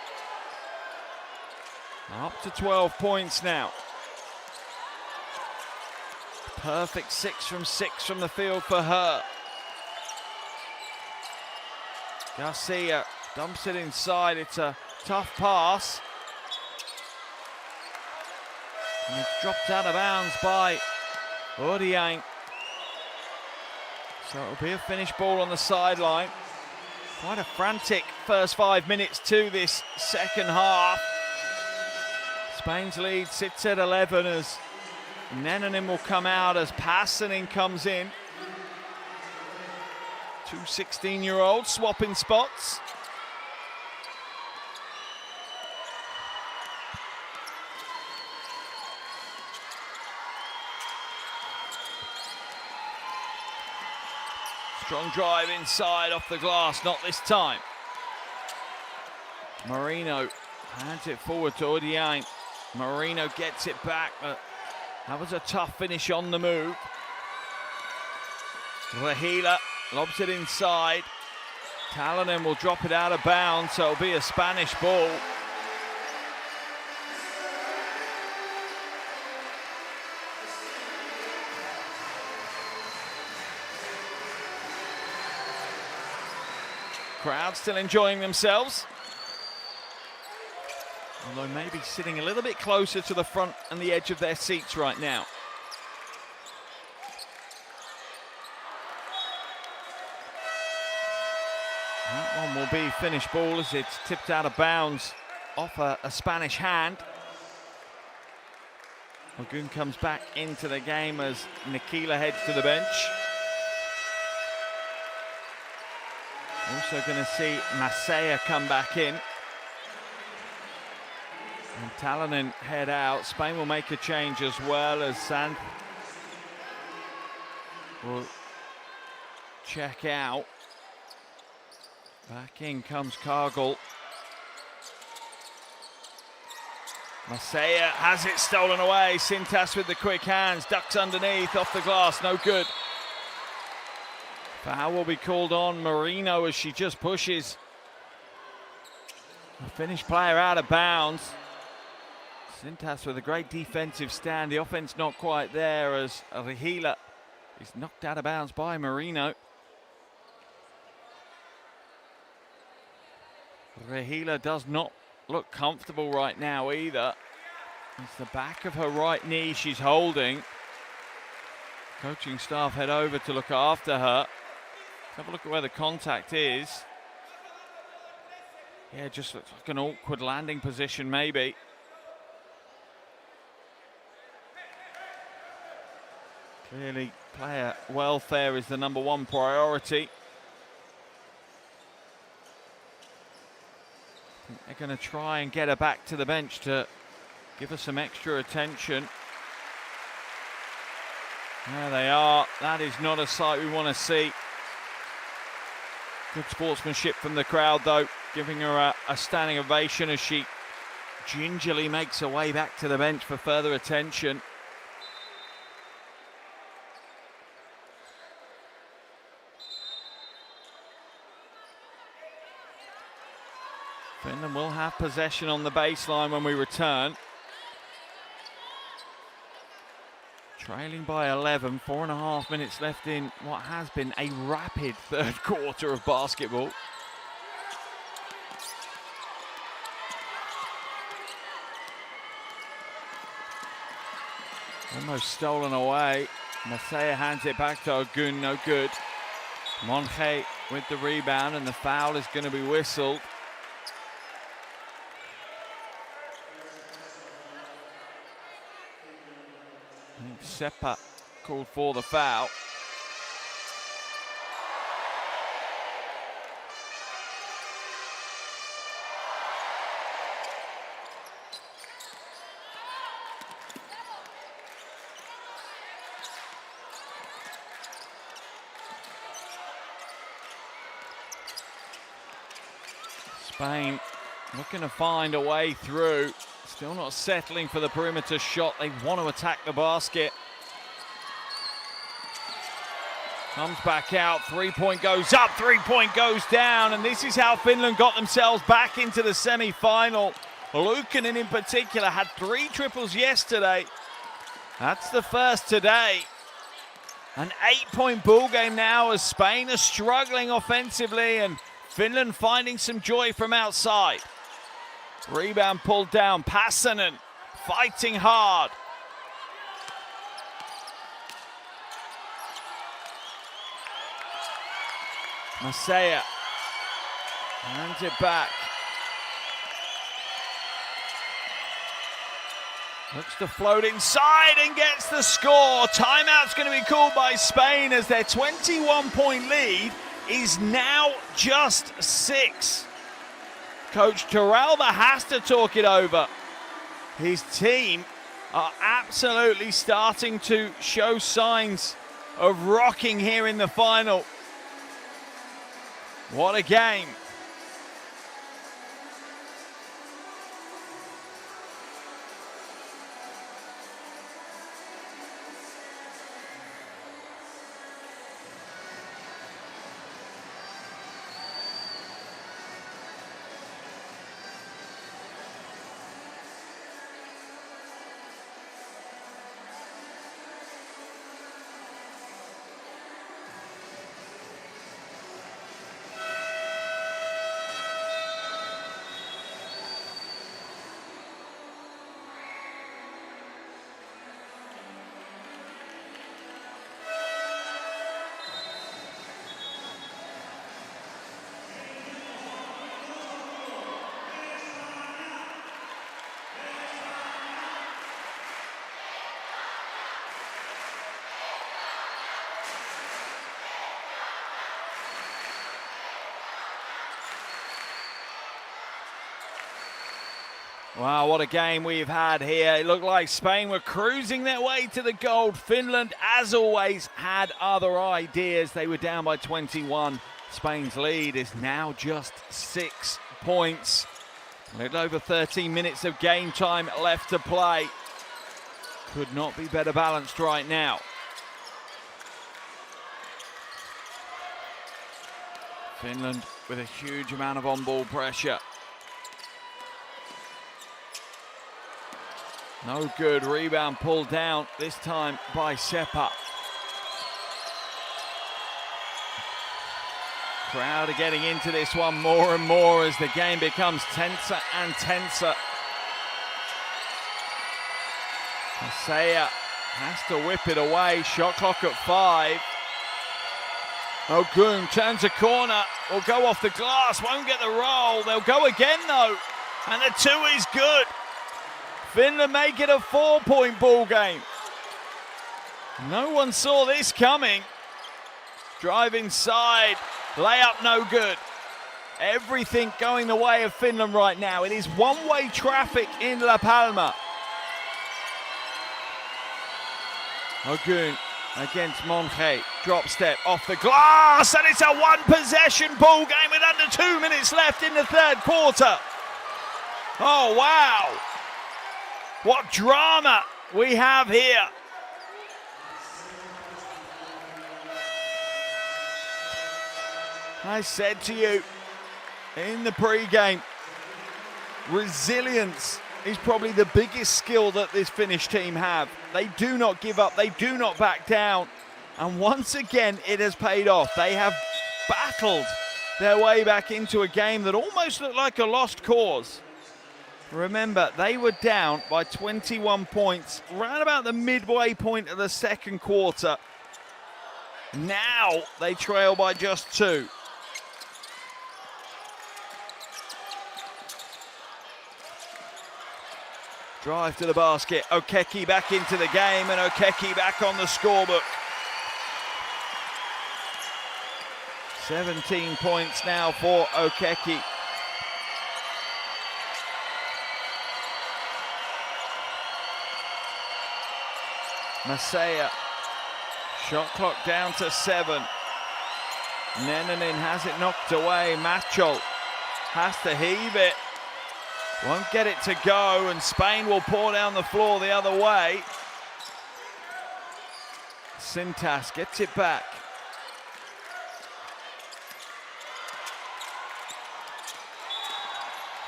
up to 12 points now. Perfect 6 from 6 from the field for her. Garcia dumps it inside. It's a tough pass. And it's dropped out of bounds by Odiang. So it'll be a finished ball on the sideline. Quite a frantic first 5 minutes to this second half. Spain's lead sits at 11 as Nennanen will come out as Passanen comes in. 2 16-year-olds swapping spots. Strong drive inside off the glass, not this time. Marino hands it forward to Odiang. Marino gets it back, but that was a tough finish on the move. Regila lobs it inside. Talonen will drop it out of bounds, so it'll be a Spanish ball. Crowd still enjoying themselves. Although maybe sitting a little bit closer to the front and the edge of their seats right now. That one will be finished ball as it's tipped out of bounds off a Spanish hand. Magoon comes back into the game as Nikila heads to the bench. Also going to see Masaya come back in. And Talonen head out. Spain will make a change as well as Santh will check out. Back in comes Cargill. Masaya has it stolen away. Sintas with the quick hands, ducks underneath, off the glass, no good. Foul will be called on Marino as she just pushes a Finnish player out of bounds. Sintas with a great defensive stand. The offense not quite there as Regila is knocked out of bounds by Marino. Regila does not look comfortable right now either. It's the back of her right knee she's holding. Coaching staff head over to look after her. Have a look at where the contact is. Yeah, just looks like an awkward landing position maybe. Clearly, player welfare is the #1 priority. I think they're going to try and get her back to the bench to give her some extra attention. There they are. That is not a sight we want to see. Good sportsmanship from the crowd though, giving her a standing ovation as she gingerly makes her way back to the bench for further attention. Finland will have possession on the baseline when we return. Trailing by 11, 4.5 minutes left in what has been a rapid third quarter of basketball. Almost stolen away. Masaya hands it back to Ogun, no good. Monge with the rebound, and the foul is going to be whistled. I think Sepa called for the foul. Spain looking to find a way through. Still not settling for the perimeter shot. They want to attack the basket. Comes back out, three-point goes up, three-point goes down, and this is how Finland got themselves back into the semi-final. Luukkonen in particular had 3 triples yesterday. That's the first today. An 8-point ball game now as Spain are struggling offensively and Finland finding some joy from outside. Rebound pulled down, Passanen fighting hard. Masaya hands it back. Looks to float inside and gets the score. Timeout's going to be called by Spain as their 21-point lead is now just 6. Coach Torralba has to talk it over. His team are absolutely starting to show signs of rocking here in the final. What a game. Wow, what a game we've had here. It looked like Spain were cruising their way to the gold. Finland, as always, had other ideas. They were down by 21. Spain's lead is now just 6 points. A little over 13 minutes of game time left to play. Could not be better balanced right now. Finland with a huge amount of on-ball pressure. No good, rebound pulled down, this time by Sepa. Crowd are getting into this one more and more as the game becomes tenser and tenser. Masaya has to whip it away, shot clock at 5. Ogun turns a corner, will go off the glass, won't get the roll. They'll go again though, and the 2 is good. Finland make it a 4-point ball game. No one saw this coming. Drive inside, layup no good. Everything going the way of Finland right now. It is one-way traffic in La Palma. Ogun against Monge, drop step off the glass, and it's a 1-possession ball game with under 2 minutes left in the third quarter. Oh, wow. What drama we have here. I said to you in the pre-game, resilience is probably the biggest skill that this Finnish team have. They do not give up, they do not back down. And once again, it has paid off. They have battled their way back into a game that almost looked like a lost cause. Remember, they were down by 21 points around about the midway point of the second quarter. Now they trail by just 2. Drive to the basket. Okeke back into the game, and Okeke back on the scorebook. 17 points now for Okeke. Masaya, shot clock down to 7. Nenanin has it knocked away. Machol has to heave it. Won't get it to go, and Spain will pour down the floor the other way. Sintas gets it back.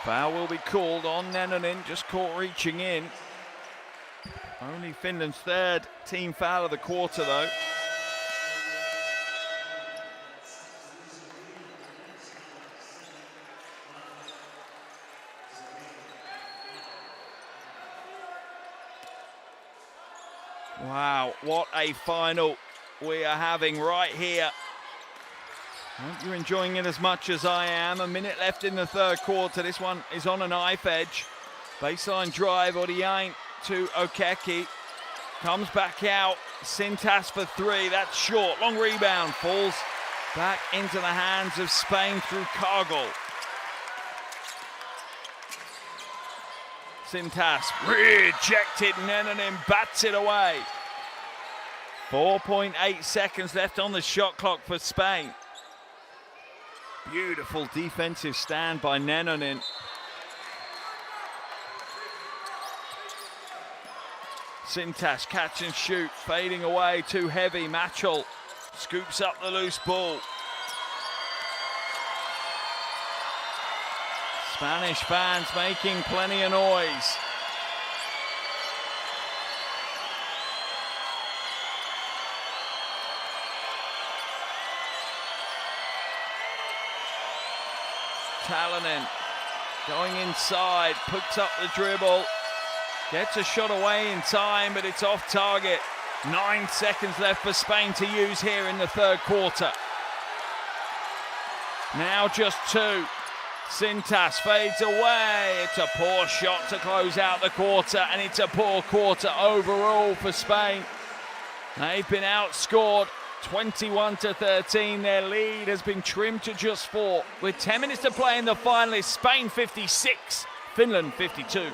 Foul will be called on Nenanin, just caught reaching in. Only Finland's 3rd team foul of the quarter, though. Wow, what a final we are having right here. Hope you're enjoying it as much as I am. A minute left in the 3rd quarter. This one is on a knife edge. Baseline drive, Odiain to Okeke. Comes back out. Sintas for 3. That's short. Long rebound. Falls back into the hands of Spain through Cargill. Sintas rejected. Nenanin bats it away. 4.8 seconds left on the shot clock for Spain. Beautiful defensive stand by Nenanin. Sintas catch and shoot, fading away, too heavy. Machol scoops up the loose ball. Spanish fans making plenty of noise. Talonen going inside, puts up the dribble, gets a shot away in time, but it's off target. 9 seconds left for Spain to use here in the 3rd quarter. Now just 2. Sintas fades away. It's a poor shot to close out the quarter, and it's a poor quarter overall for Spain. They've been outscored 21-13. Their lead has been trimmed to just 4. With 10 minutes to play in the final, it's Spain 56, Finland 52.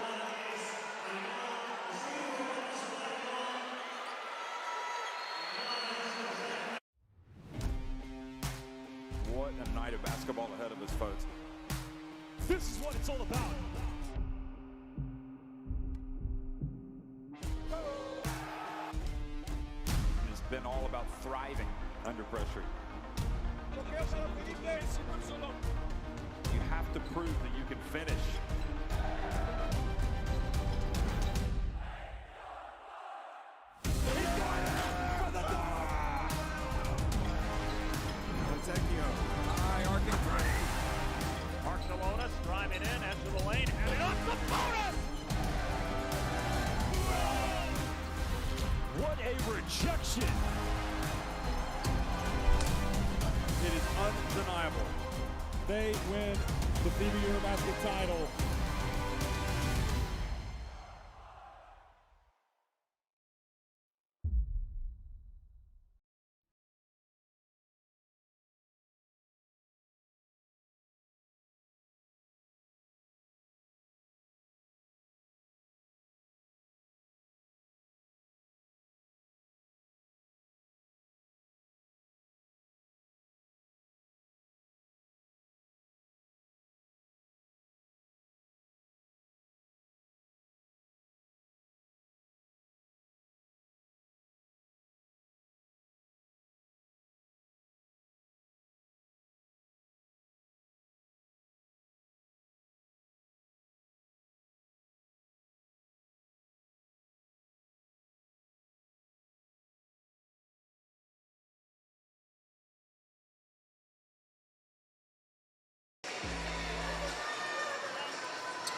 What a night of basketball ahead of us, folks. This is what it's all about. It's been all about thriving under pressure. You have to prove that you can finish. Barcelona driving in, enter the lane, and up the bonus! What a rejection! It is undeniable. They win the FIBA EuroBasket title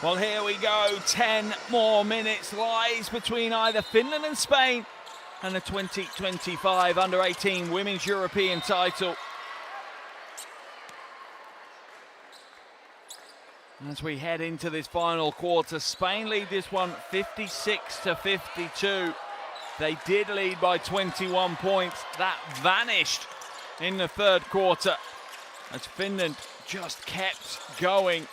Well, here we go. 10 more minutes lies between either Finland and Spain and the 2025 Under-18 Women's European title. As we head into this final quarter, Spain lead this one 56-52. They did lead by 21 points. That vanished in the third quarter as Finland just kept going.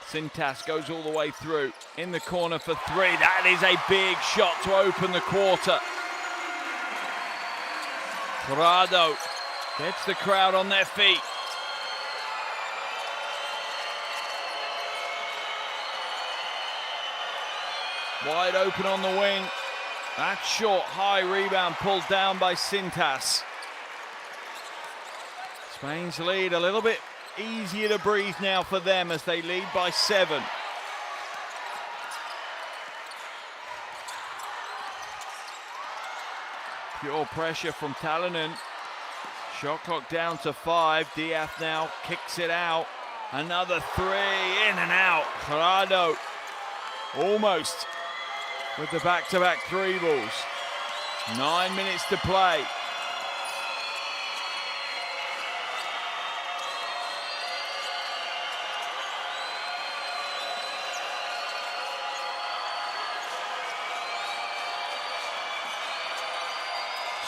Sintas goes all the way through in the corner for three. That is a big shot to open the quarter. Corrado gets the crowd on their feet. Wide open on the wing. That short, high rebound pulled down by Sintas. Spain's lead a little bit easier to breathe now for them as they lead by 7. Pure pressure from Talonen. Shot clock down to 5. Diaz now kicks it out. Another 3, in and out. Corrado almost with the back-to-back 3 balls. 9 minutes to play.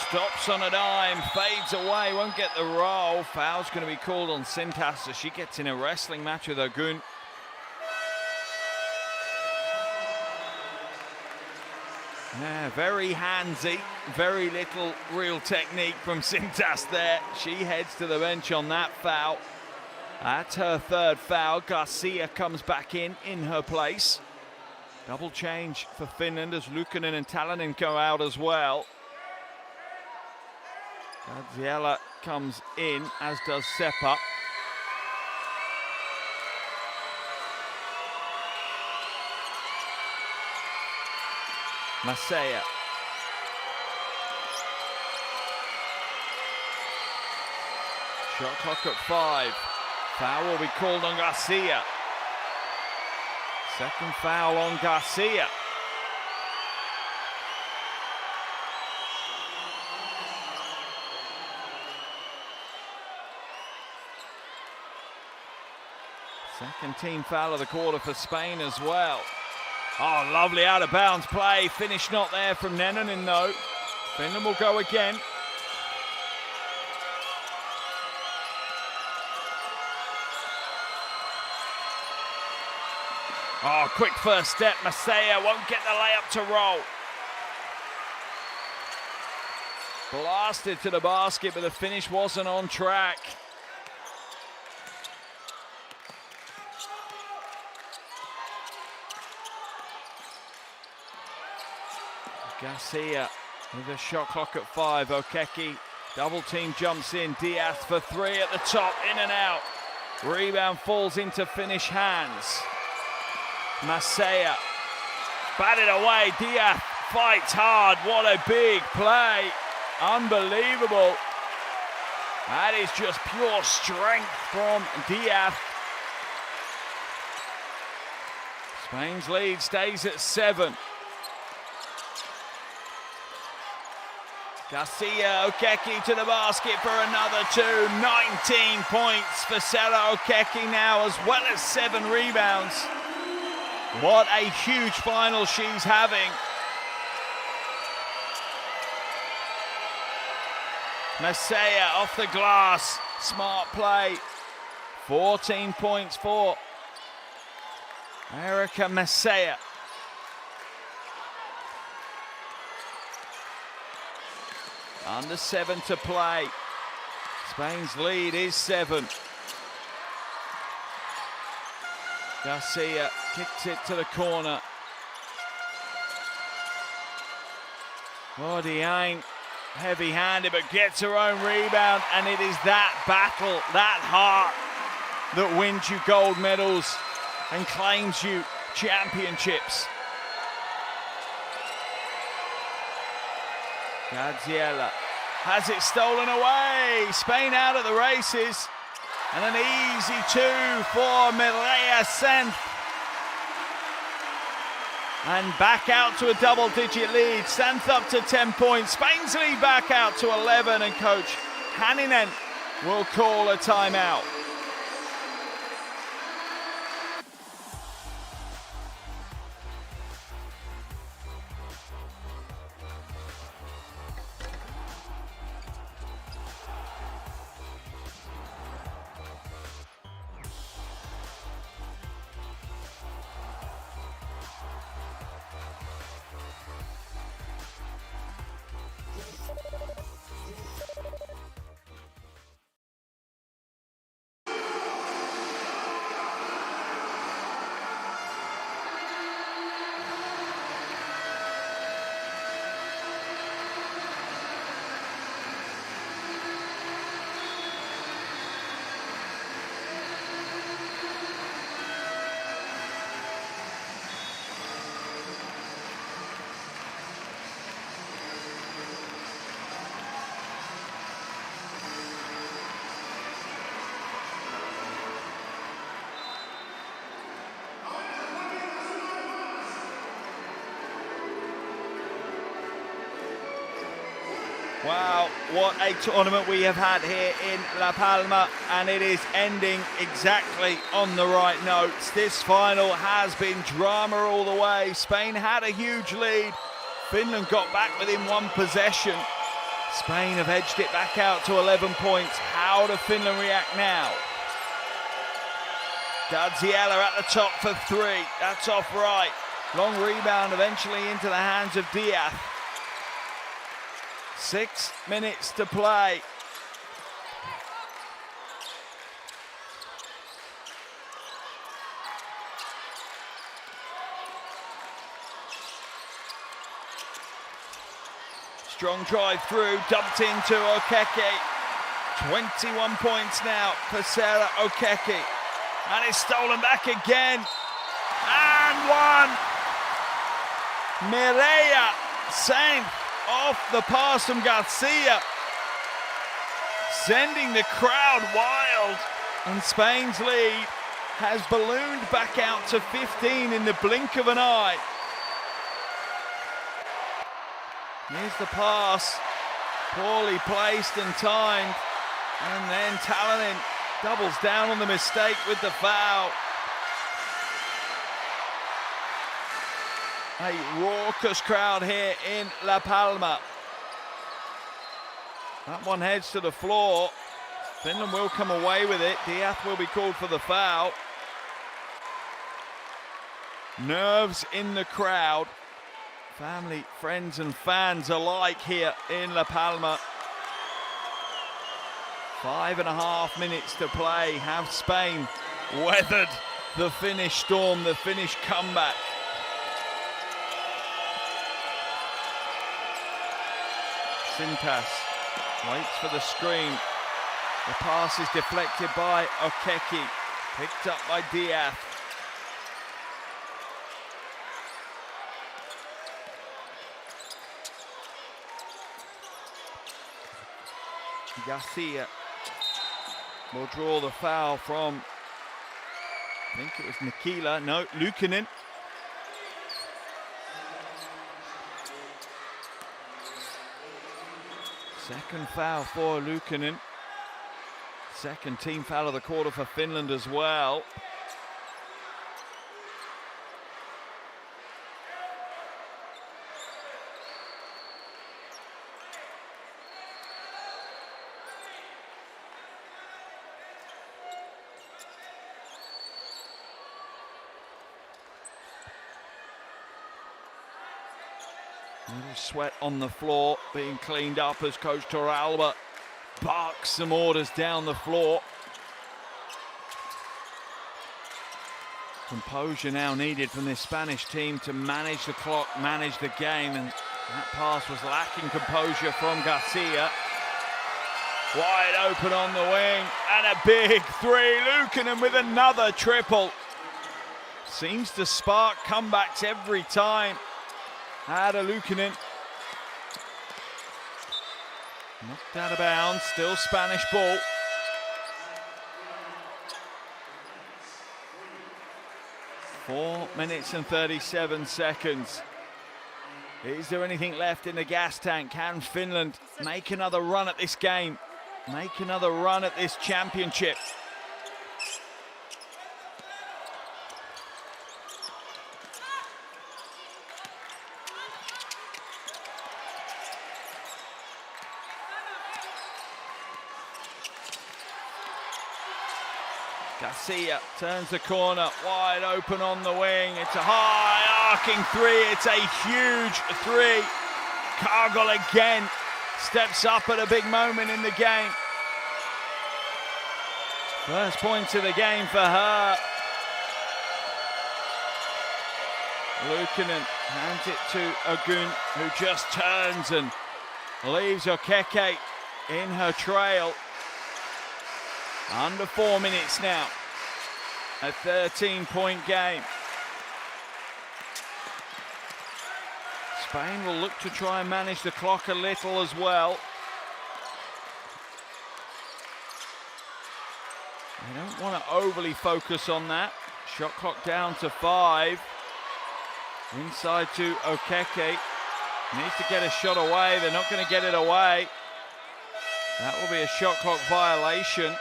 Stops on a dime, fades away, won't get the roll. Foul's going to be called on Sintas as she gets in a wrestling match with Ogun. Yeah, very handsy, very little real technique from Sintas there. She heads to the bench on that foul. That's her third foul. Garcia comes back in her place. Double change for Finland as Luukkonen and Talonen go out as well. Gaziella comes in, as does Seppa. Masaya. Shot clock at 5. Foul will be called on Garcia. Second foul on Garcia. Second team foul of the quarter for Spain as well. Oh, lovely out of bounds play. Finish not there from Nennonen though. Finland will go again. Oh, quick first step. Masaya won't get the layup to roll. Blasted to the basket, but the finish wasn't on track. Garcia with a shot clock at 5. Okeki double team jumps in. Diaz for 3 at the top, in and out. Rebound falls into Finnish hands. Masaya batted away. Diaz fights hard. What a big play. Unbelievable. That is just pure strength from Diaz. Spain's lead stays at 7. Garcia, Okeki to the basket for another 2. 19 points for Sarah Okeki now, as well as 7 rebounds. What a huge final she's having. Masaya off the glass. Smart play. 14 points for Erica Masaya. Under 7 to play. Spain's lead is 7. Garcia kicks it to the corner. Oh, Dieng, heavy-handed, but gets her own rebound, and it is that battle, that heart, that wins you gold medals and claims you championships. Gaziella has it stolen away. Spain out of the races. And an easy 2 for Mireia Senth. And back out to a double-digit lead. Stands up to 10 points. Spain's lead back out to 11, and coach Hanninen will call a timeout. Wow, what a tournament we have had here in La Palma, and it is ending exactly on the right notes. This final has been drama all the way. Spain had a huge lead. Finland got back within one possession. Spain have edged it back out to 11 points. How do Finland react now? Dadziela at the top for three. That's off right. Long rebound eventually into the hands of Diaz. 6 minutes to play. Strong drive through, dumped into Okeke. 21 points now for Sarah Okeke. And it's stolen back again. And one. Mireia Sainz off the pass from Garcia, sending the crowd wild, and Spain's lead has ballooned back out to 15 in the blink of an eye. Here's the pass, poorly placed and timed, and then Talonen doubles down on the mistake with the foul. A raucous crowd here in La Palma. That one heads to the floor. Finland will come away with it. Diaz will be called for the foul. Nerves in the crowd. Family, friends and fans alike here in La Palma. 5.5 minutes to play. Have Spain weathered the Finnish storm, the Finnish comeback? Sintas waits for the screen. The pass is deflected by Okeke, picked up by Diaz. Garcia will draw the foul from, I think it was Nikila, no, Luukkonen. Second foul for Luukkonen. Second team foul of the quarter for Finland as well. Little sweat on the floor, being cleaned up as Coach Torralba barks some orders down the floor. Composure now needed from this Spanish team to manage the clock, manage the game, and that pass was lacking composure from Garcia. Wide open on the wing, and a big three. Luukkonen with another triple. Seems to spark comebacks every time. Ada Luukkonen. Knocked out of bounds, still Spanish ball. 4 minutes and 37 seconds. Is there anything left in the gas tank? Can Finland make another run at this game? Make another run at this championship? Garcia turns the corner, wide open on the wing. It's a high arcing three. It's a huge three. Cargill again steps up at a big moment in the game. First points of the game for her. Luukkonen hands it to Agun, who just turns and leaves Okeke in her trail. Under 4 minutes now, a 13-point game. Spain will look to try and manage the clock a little as well. They don't want to overly focus on that. Shot clock down to 5. Inside to Okeke. Needs to get a shot away. They're not going to get it away. That will be a shot clock violation.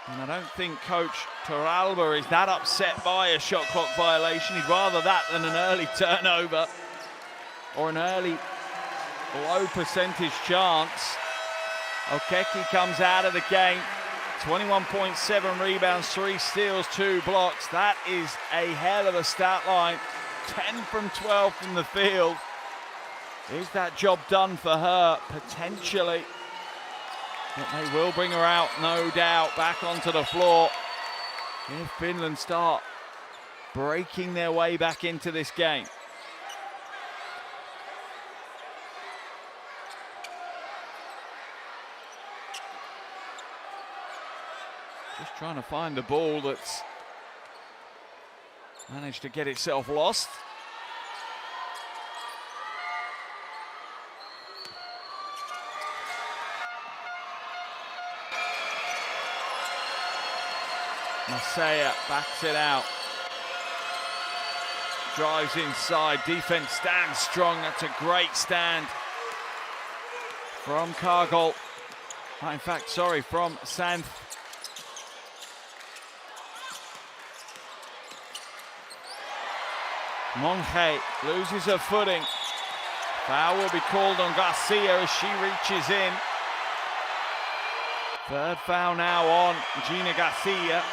And I don't think Coach Torralba is that upset by a shot clock violation. He'd rather that than an early turnover or an early low percentage chance. Okeke comes out of the game. 21.7 rebounds, 3 steals, 2 blocks. That is a hell of a stat line. 10 from 12 from the field. Is that job done for her? Potentially. But they will bring her out, no doubt, back onto the floor. If Finland start breaking their way back into this game. Just trying to find the ball that's managed to get itself lost. Masaya backs it out. Drives inside. Defense stands strong. That's a great stand from Cargill. In fact, sorry, from Santh. Monge loses her footing. Foul will be called on Garcia as she reaches in. Third foul now on Gina Garcia.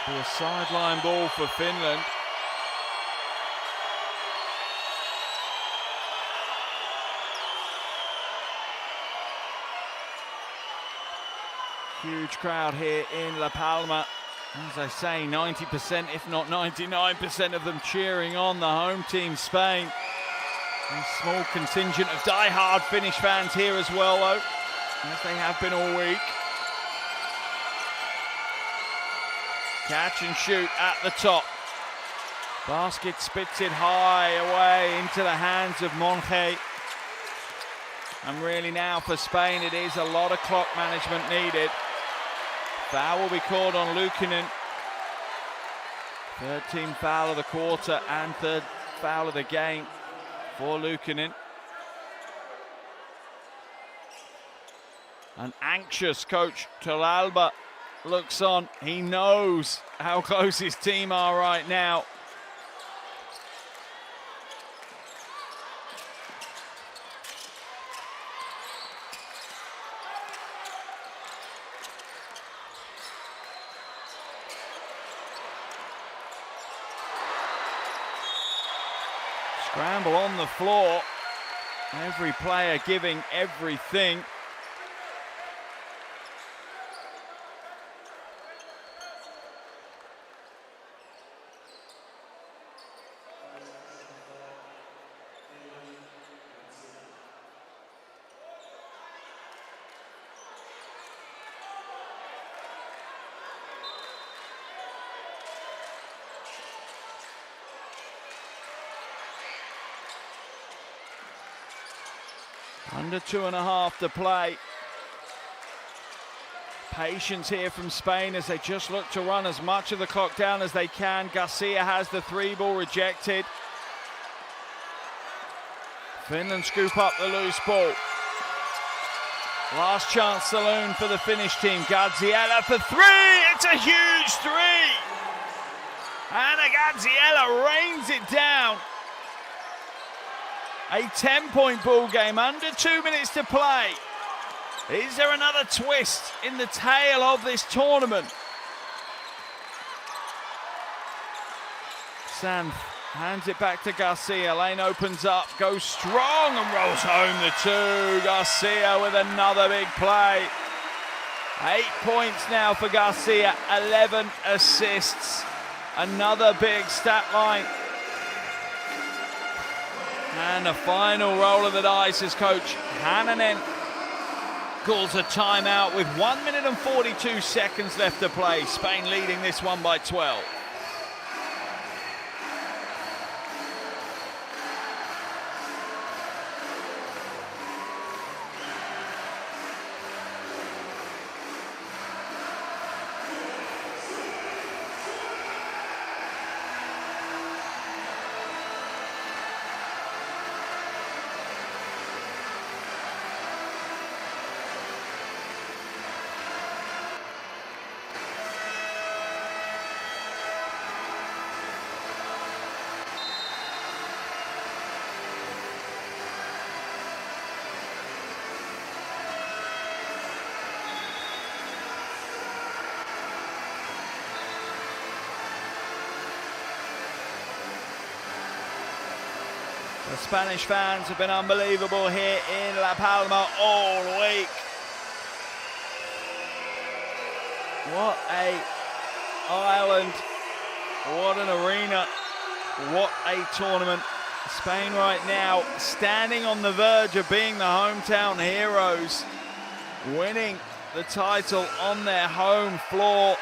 Be a sideline ball for Finland. Huge crowd here in La Palma. As I say, 90%, if not 99% of them cheering on the home team, Spain. A small contingent of die-hard Finnish fans here as well, though, as they have been all week. Catch and shoot at the top. Basket spits it high away into the hands of Monge. And really now for Spain, it is a lot of clock management needed. Foul will be called on Luukkonen. Third team foul of the quarter and third foul of the game for Luukkonen. An anxious Coach Torralba looks on. He knows how close his team are right now. Scramble on the floor. Every player giving everything. Under 2.5 to play. Patience here from Spain as they just look to run as much of the clock down as they can. Garcia has the 3-ball rejected. Finland scoop up the loose ball. Last chance saloon for the Finnish team. Garziella for 3. It's a huge 3. Anna Garziella rains it down. A 10-point ball game, under 2 minutes to play. Is there another twist in the tail of this tournament? Santh hands it back to Garcia. Lane opens up, goes strong and rolls home the 2. Garcia with another big play. 8 points now for Garcia, 11 assists. Another big stat line. And a final roll of the dice as coach Hannanen calls a timeout with 1 minute and 42 seconds left to play. Spain leading this one by 12. The Spanish fans have been unbelievable here in La Palma all week. What a island, what an arena, what a tournament. Spain right now standing on the verge of being the hometown heroes, winning the title on their home floor.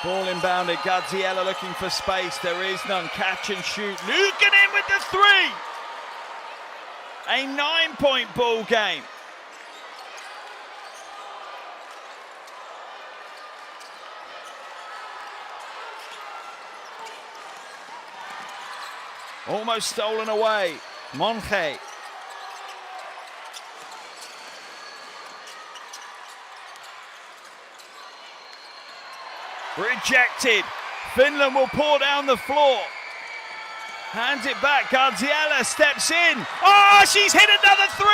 Ball inbounded, Garziella looking for space, there is none, catch and shoot, Lucan in with the 3! A 9-point ball game. Almost stolen away, Monge. Rejected. Finland will pour down the floor. Hands it back. Garziella steps in. Oh, she's hit another 3.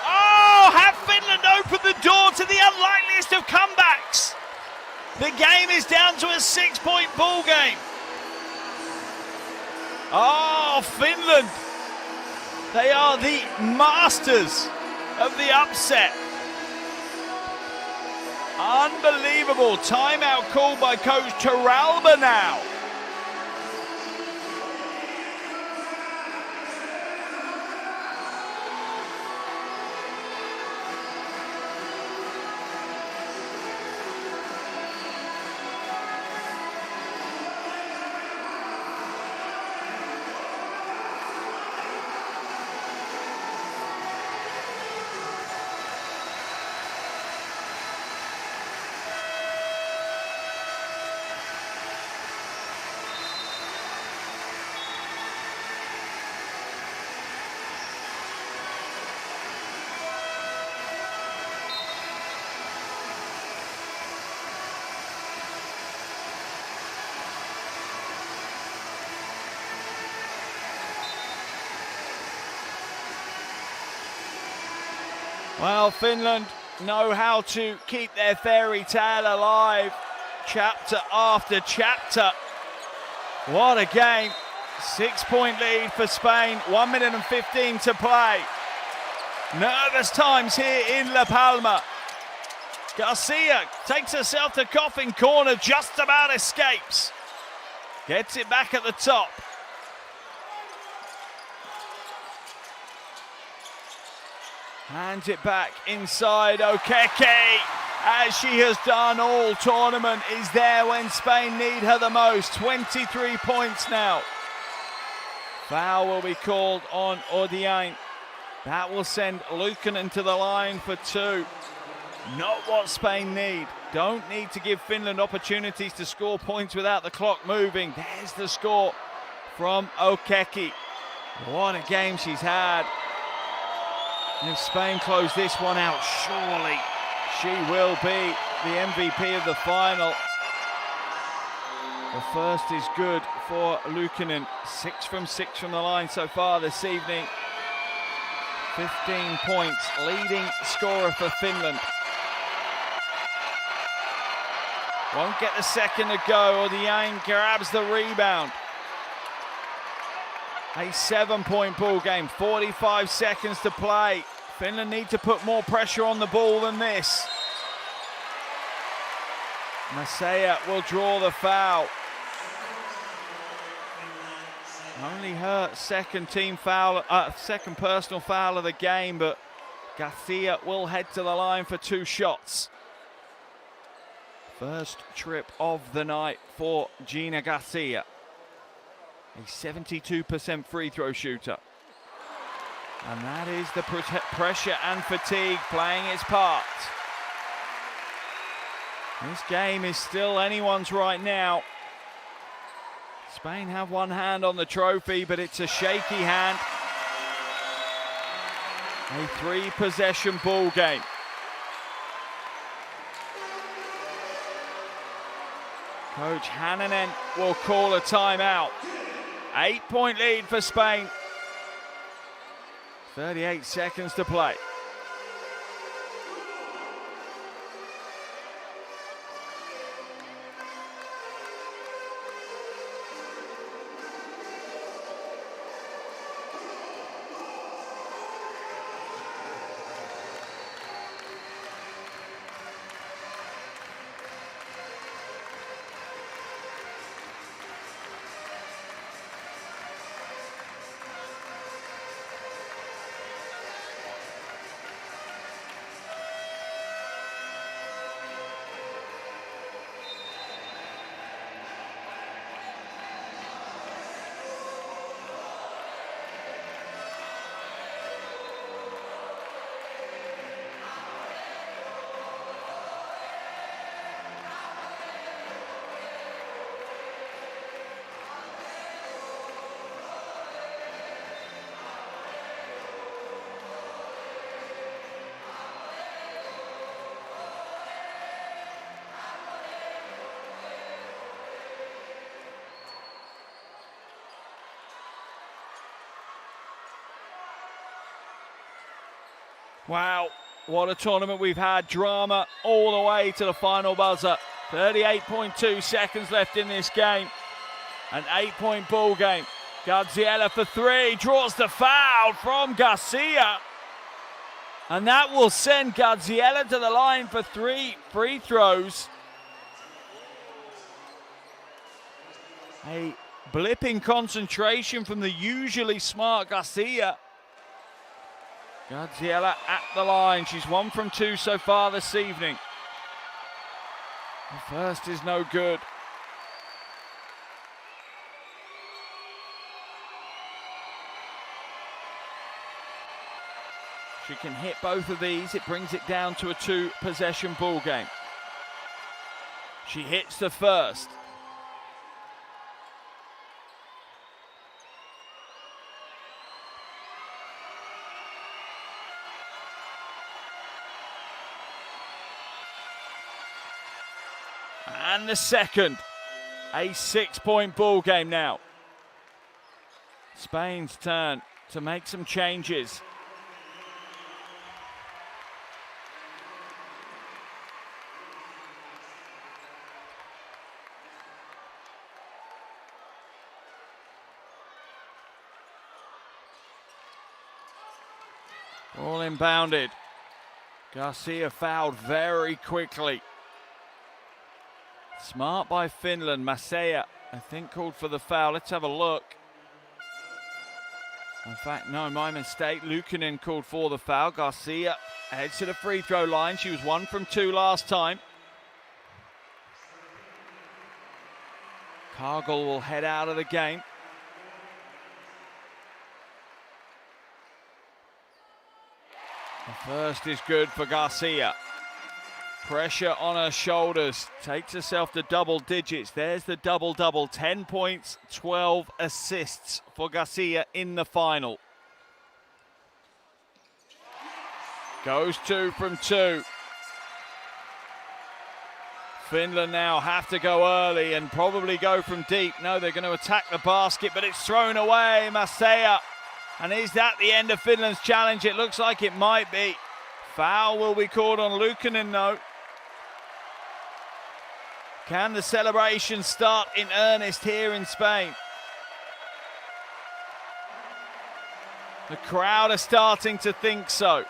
Oh, have Finland open the door to the unlikeliest of comebacks. The game is down to a 6-point ball game. Oh, Finland. They are the masters of the upset. Unbelievable. Timeout called by coach Torralba now. Well, Finland know how to keep their fairy tale alive, chapter after chapter. What a game. 6-point lead for Spain, 1 minute and 15 to play. Nervous times here in La Palma. Garcia takes herself to coffin corner, just about escapes. Gets it back at the top. Hands it back inside Okeke. as she has done all tournament, is there when Spain need her the most. 23 points now. Foul will be called on Odiain. That will send Luukkonen to the line for 2. Not what Spain need. Don't need to give Finland opportunities to score points without the clock moving. There's the score from Okeki. What a game she's had. And if Spain close this one out, surely she will be the MVP of the final. The first is good for Luukkonen. 6 from 6 from the line so far this evening. 15 points, leading scorer for Finland. Won't get the second to go, or the Yang grabs the rebound. A 7-point ball game, 45 seconds to play. Finland need to put more pressure on the ball than this. Masaya will draw the foul. Only her second team foul, second personal foul of the game, but Garcia will head to the line for 2 shots. First trip of the night for Gina Garcia. A 72% free throw shooter. And that is the pressure and fatigue playing its part. This game is still anyone's right now. Spain have one hand on the trophy, but it's a shaky hand. A 3-possession ball game. Coach Hannanen will call a timeout. 8-point lead for Spain. 38 seconds to play. Wow, what a tournament we've had. Drama all the way to the final buzzer. 38.2 seconds left in this game. An 8-point ball game. Garziella for 3, draws the foul from Garcia. And that will send Garziella to the line for 3 free throws. A blip in concentration from the usually smart Garcia. Garziella at the line. She's 1 from 2 so far this evening. The first is no good. She can hit both of these. It brings it down to a 2-possession ball game. She hits the first. And the second. A 6-point ball game now. Spain's turn to make some changes. All inbounded. Garcia fouled very quickly. Smart by Finland. Masaya, I think, called for the foul. Let's have a look. In fact, no, my mistake. Luukkonen called for the foul. Garcia heads to the free throw line. She was 1 from 2 last time. Cargill will head out of the game. The first is good for Garcia. Pressure on her shoulders, takes herself to double digits. There's the double-double, 10 points, 12 assists for Garcia in the final. Goes 2 from 2. Finland now have to go early and probably go from deep. No, they're going to attack the basket, but it's thrown away. Masaya. And is that the end of Finland's challenge? It looks like it might be. Foul will be called on Luukkonen, though. Can the celebration start in earnest here in Spain? The crowd are starting to think so.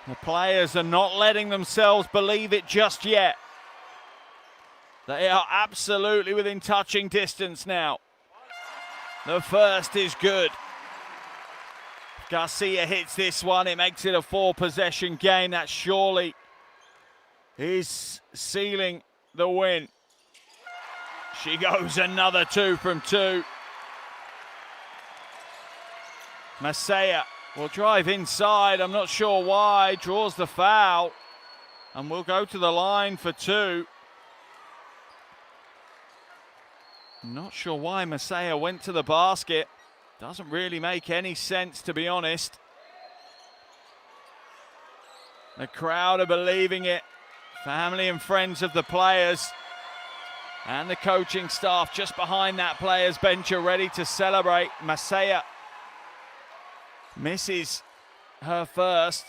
The players are not letting themselves believe it just yet. They are absolutely within touching distance now. The first is good. Garcia hits this one. It makes it a 4-possession game. That surely is sealing the win. She goes another 2 from 2. Masaya will drive inside. I'm not sure why. Draws the foul. And will go to the line for 2. Not sure why Masaya went to the basket. Doesn't really make any sense, to be honest. The crowd are believing it. Family and friends of the players and the coaching staff just behind that players bench are ready to celebrate. Masaya misses her first.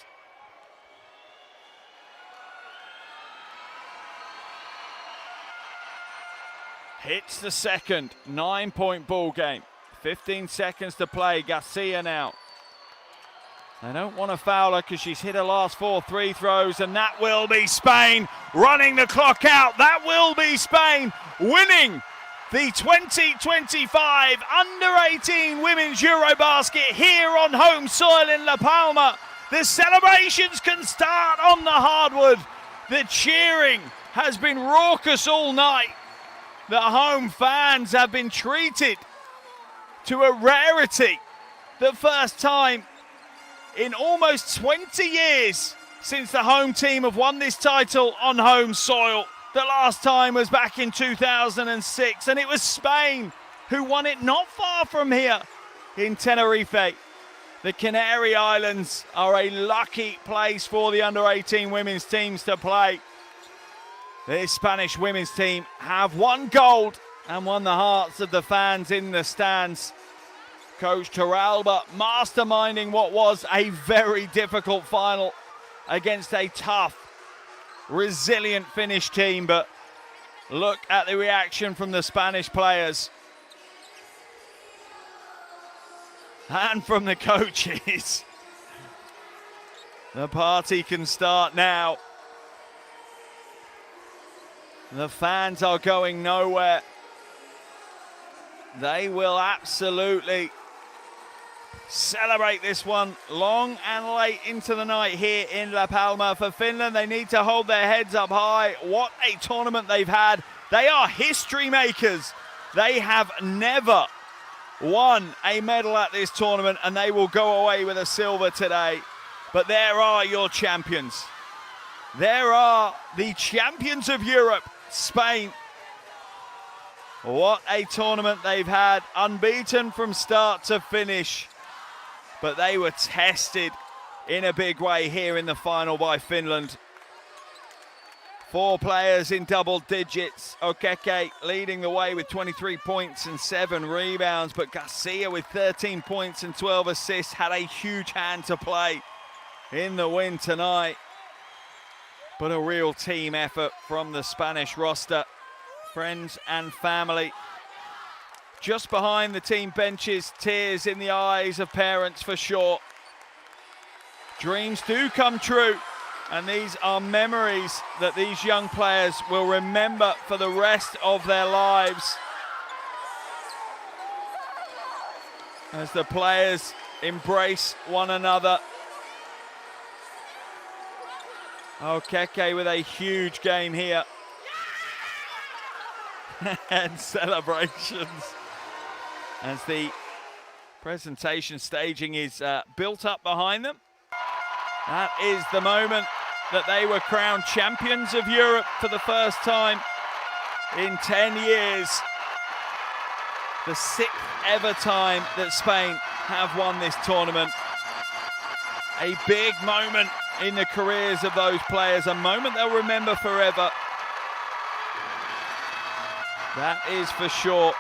Hits the second. 9-point ball game. 15 seconds to play. Garcia now. They don't want to foul her because she's hit her last 4 free throws, and that will be Spain running the clock out. That will be Spain winning the 2025 Under-18 Women's EuroBasket here on home soil in La Palma. The celebrations can start on the hardwood. The cheering has been raucous all night. The home fans have been treated to a rarity. The first time in almost 20 years since the home team have won this title on home soil. The last time was back in 2006, and it was Spain who won it not far from here in Tenerife. The Canary Islands are a lucky place for the under-18 women's teams to play. This Spanish women's team have won gold and won the hearts of the fans in the stands. Coach Torralba masterminding what was a very difficult final against a tough, resilient Finnish team. But look at the reaction from the Spanish players and from the coaches. The party can start now. The fans are going nowhere. They will absolutely celebrate this one long and late into the night here in La Palma. For Finland, they need to hold their heads up high. What a tournament they've had. They are history makers. They have never won a medal at this tournament, and they will go away with a silver today. But there are your champions. There are the champions of Europe, Spain. What a tournament they've had, unbeaten from start to finish. But they were tested in a big way here in the final by Finland. 4 players in double digits. Okeke leading the way with 23 points and 7 rebounds, but Garcia with 13 points and 12 assists had a huge hand to play in the win tonight. But a real team effort from the Spanish roster. Friends and family just behind the team benches, tears in the eyes of parents for sure. Dreams do come true, and these are memories that these young players will remember for the rest of their lives. as the players embrace one another. Okeke with a huge game here. And celebrations as the presentation staging is built up behind them. That is the moment that they were crowned champions of Europe for the first time in 10 years. The 6th ever time that Spain have won this tournament. A big moment in the careers of those players, a moment they'll remember forever. That is for sure.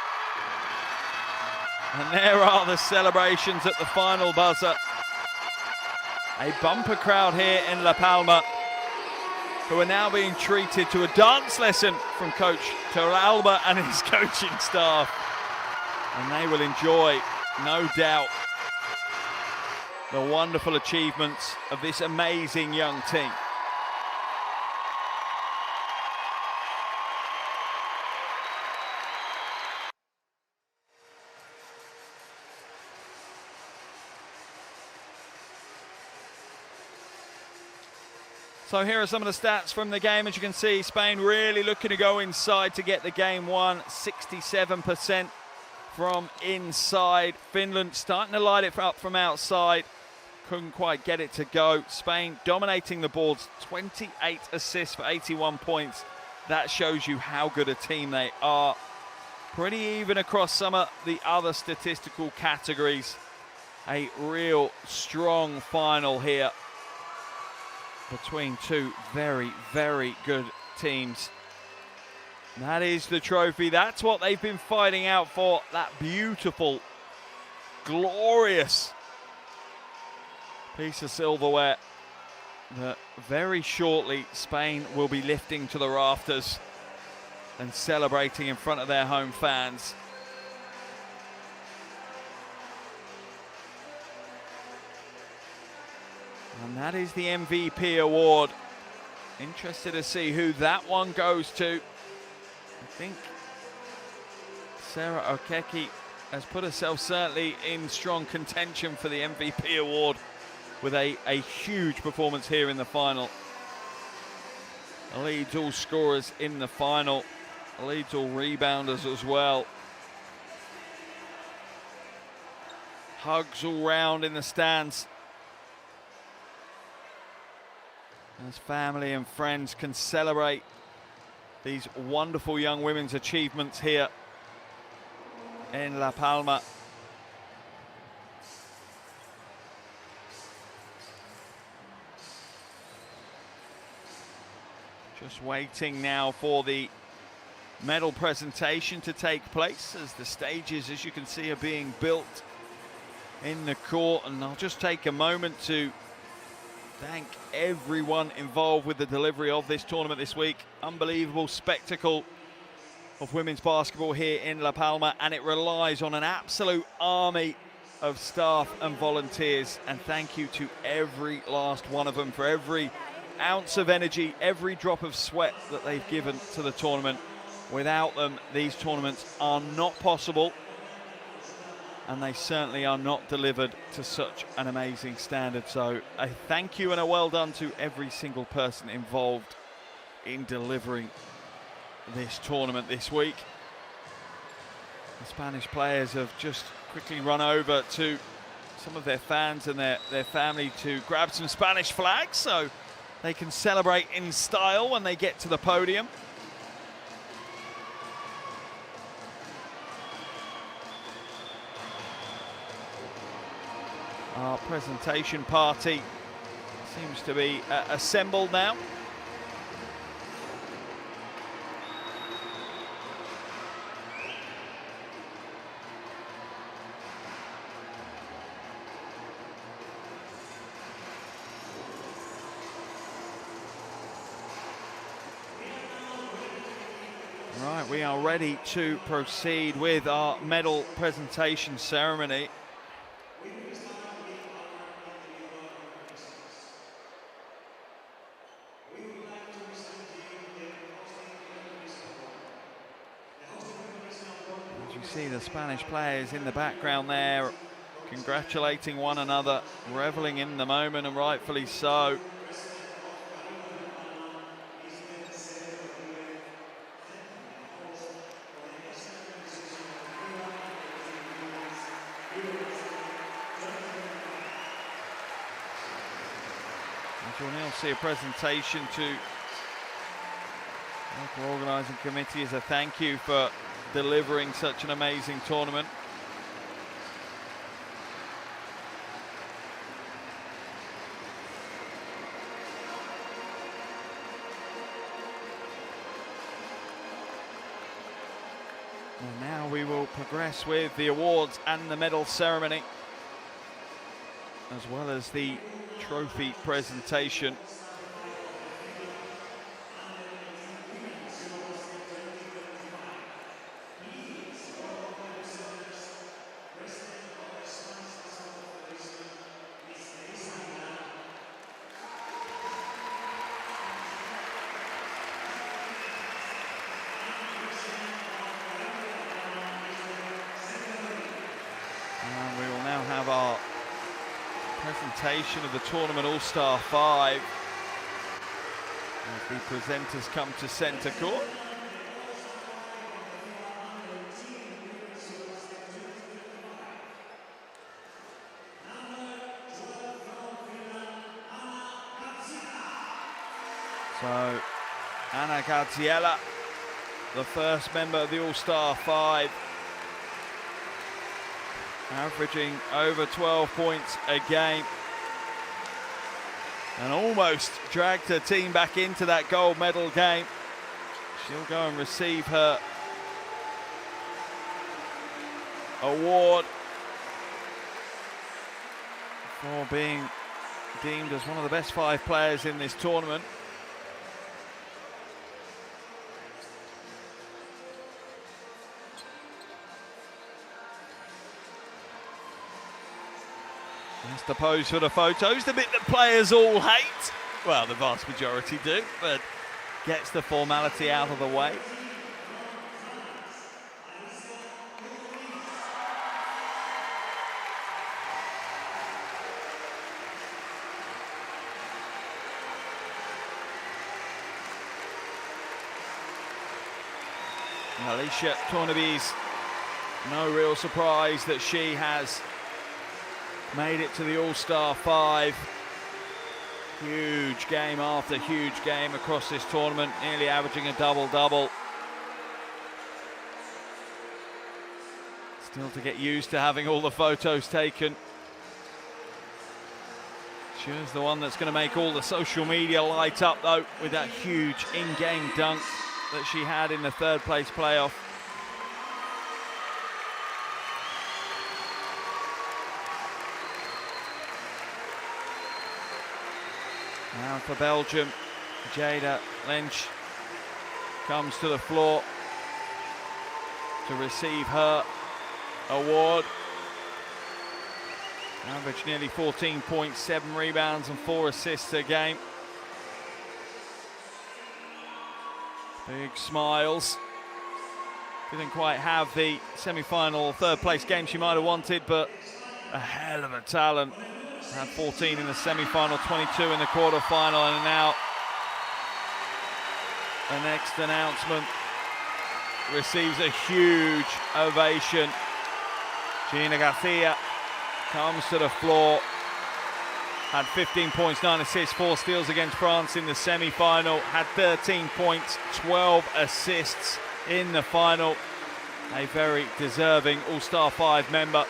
And there are the celebrations at the final buzzer. A bumper crowd here in La Palma, who are now being treated to a dance lesson from Coach Torralba and his coaching staff. And they will enjoy, no doubt, the wonderful achievements of this amazing young team. So here are some of the stats from the game. As you can see, Spain really looking to go inside to get the game won. 67% from inside. Finland starting to light it up from outside. Couldn't quite get it to go. Spain dominating the boards. 28 assists for 81 points. That shows you how good a team they are. Pretty even across some of the other statistical categories. A real strong final here between two very, very good teams. That is the trophy. That's what they've been fighting out for. That beautiful, glorious piece of silverware that very shortly Spain will be lifting to the rafters and celebrating in front of their home fans. And that is the MVP award. Interested to see who that one goes to. I think Sarah Okeke has put herself certainly in strong contention for the MVP award with a huge performance here in the final. Leads all scorers in the final. Leads all rebounders as well. Hugs all round in the stands as family and friends can celebrate these wonderful young women's achievements here in La Palma. Just waiting now for the medal presentation to take place as the stages, as you can see, are being built in the court. And I'll just take a moment to thank everyone involved with the delivery of this tournament this week. Unbelievable spectacle of women's basketball here in La Palma, and it relies on an absolute army of staff and volunteers. And thank you to every last one of them for every ounce of energy, every drop of sweat that they've given to the tournament. Without them, these tournaments are not possible, and they certainly are not delivered to such an amazing standard. So a thank you and a well done to every single person involved in delivering this tournament this week. The Spanish players have just quickly run over to some of their fans and their family to grab some Spanish flags so they can celebrate in style when they get to the podium. Our presentation party seems to be assembled now. Right, we are ready to proceed with our medal presentation ceremony. As you see the Spanish players in the background there, congratulating one another, reveling in the moment, and rightfully so. You'll now see a presentation to local organising committee as a thank you for delivering such an amazing tournament. And now we will progress with the awards and the medal ceremony, as well as the trophy presentation. And we will now have our presentation of the Tournament All-Star 5 as the presenters come to centre court. So Anna Gaziella, the first member of the All-Star 5, averaging over 12 points a game, and almost dragged her team back into that gold medal game. She'll go and receive her award for being deemed as one of the best 5 players in this tournament. That's the pose for the photos, the bit that players all hate. Well, the vast majority do, but gets the formality out of the way. Alicia Tornaby's no real surprise that she has made it to the All-Star 5. Huge game after huge game across this tournament, nearly averaging a double-double. Still to get used to having all the photos taken. She's the one that's going to make all the social media light up, though, with that huge in-game dunk that she had in the third-place playoff. Now for Belgium, Jada Lynch comes to the floor to receive her award. Averaged nearly 14 points, 7 rebounds and 4 assists a game. Big smiles. Didn't quite have the semi-final third place game she might have wanted, but a hell of a talent. Had 14 in the semi-final, 22 in the quarter-final, and now the next announcement receives a huge ovation. Gina Garcia comes to the floor, had 15 points, 9 assists, 4 steals against France in the semi-final, had 13 points, 12 assists in the final. A very deserving All-Star 5 member.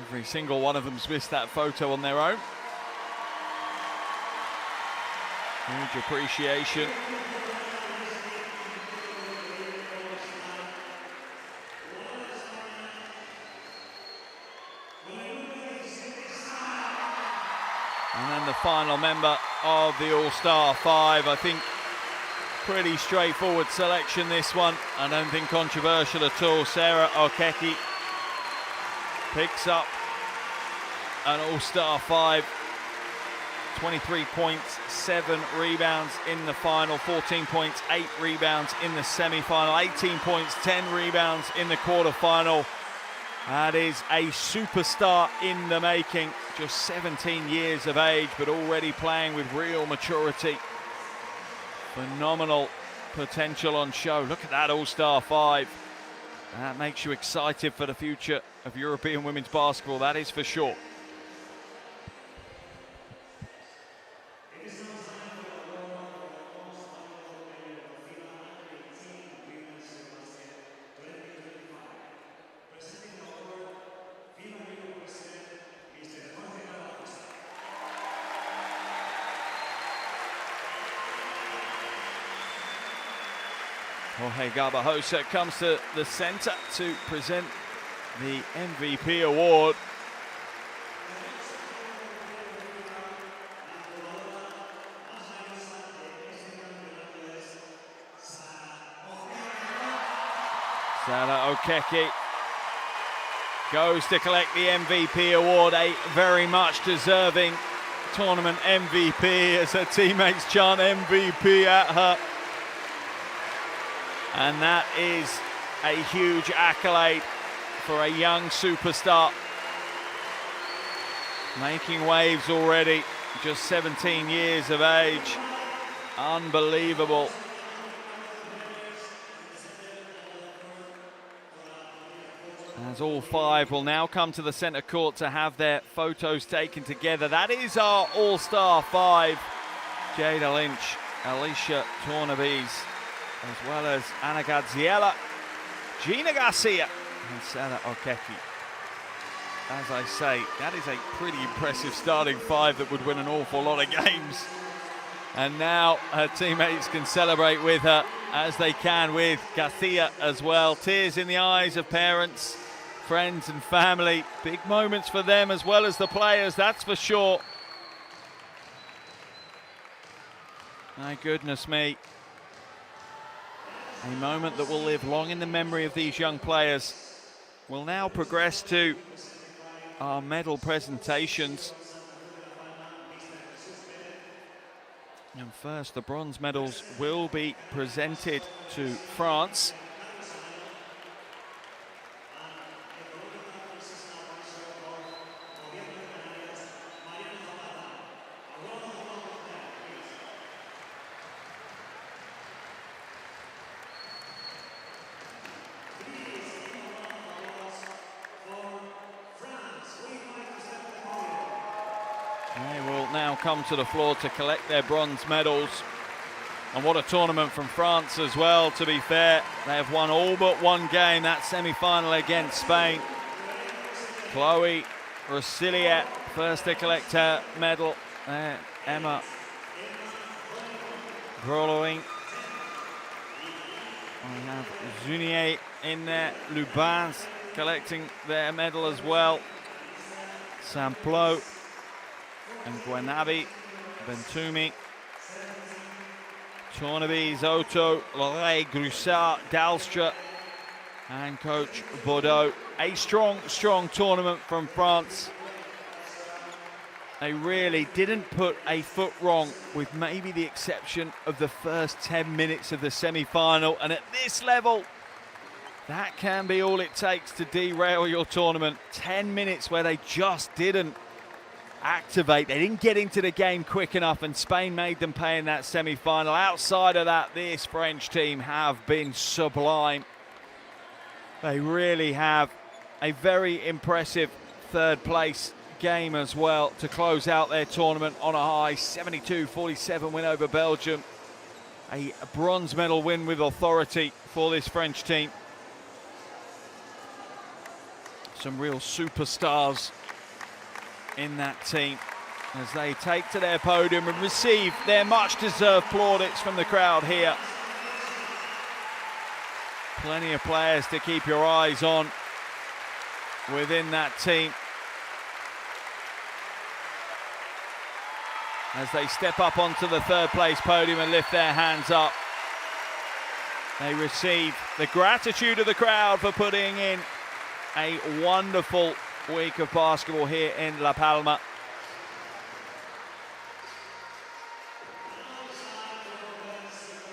Every single one of them's missed that photo on their own. Huge appreciation. And then the final member of the All-Star 5. I think pretty straightforward selection, this one. I don't think controversial at all. Sarah Okeki picks up an All-Star 5 23 points, 7 rebounds in the final, 14 points, 8 rebounds in the semi-final, 18 points, 10 rebounds in the quarter-final. That is a superstar in the making, just 17 years of age, but already playing with real maturity. Phenomenal potential on show. Look at that All-Star 5. That makes you excited for the future of European women's basketball, that is for sure. Jorge Garbajosa comes to the center to present the MVP award. Sala Okeke goes to collect the MVP award, a very much deserving tournament MVP as her teammates chant MVP at her. And that is a huge accolade for a young superstar. Making waves already, just 17 years of age. Unbelievable. As all 5 will now come to the center court to have their photos taken together. That is our All-Star 5. Jada Lynch, Alicia Tornabese, as well as Ana Gaziela, Gina Garcia, and Sala Okeke. As I say, that is a pretty impressive starting 5 that would win an awful lot of games. And now her teammates can celebrate with her, as they can with Garcia as well. Tears in the eyes of parents, friends and family. Big moments for them as well as the players, that's for sure. My goodness me. A moment that will live long in the memory of these young players. We'll now progress to our medal presentations. And first, the bronze medals will be presented to France. They will now come to the floor to collect their bronze medals. And what a tournament from France as well, to be fair. They have won all but one game, that semi-final against Spain. Chloe Rosillier, first to collect her medal. Emma Groloing. We have Zunier in there. Lubins collecting their medal as well. Saint-Plot and Guanabi, Bentumi, Tornabese, Otto, Lorey, Grussard, Dalstra, and Coach Bordeaux. A strong tournament from France. They really didn't put a foot wrong, with maybe the exception of the first 10 minutes of the semi-final. And at this level, that can be all it takes to derail your tournament. 10 minutes where they just didn't activate. They didn't get into the game quick enough, and Spain made them pay in that semi-final. Outside of that, this French team have been sublime. They really have. A very impressive third place game as well to close out their tournament on a high. 72-47 win over Belgium. A bronze medal win with authority for this French team. Some real superstars in that team as they take to their podium and receive their much-deserved plaudits from the crowd here. Plenty of players to keep your eyes on within that team as they step up onto the third place podium and lift their hands up. They receive the gratitude of the crowd for putting in a wonderful week of basketball here in La Palma.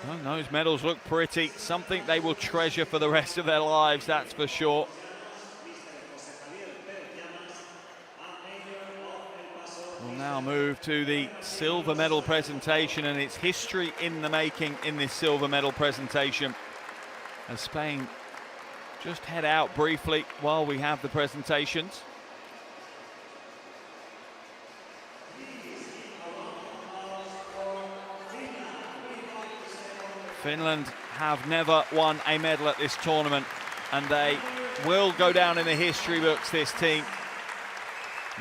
And those medals look pretty, something they will treasure for the rest of their lives, that's for sure. We'll now move to the silver medal presentation, and it's history in the making in this silver medal presentation. As Spain just head out briefly while we have the presentations. Finland have never won a medal at this tournament, and they will go down in the history books, this team.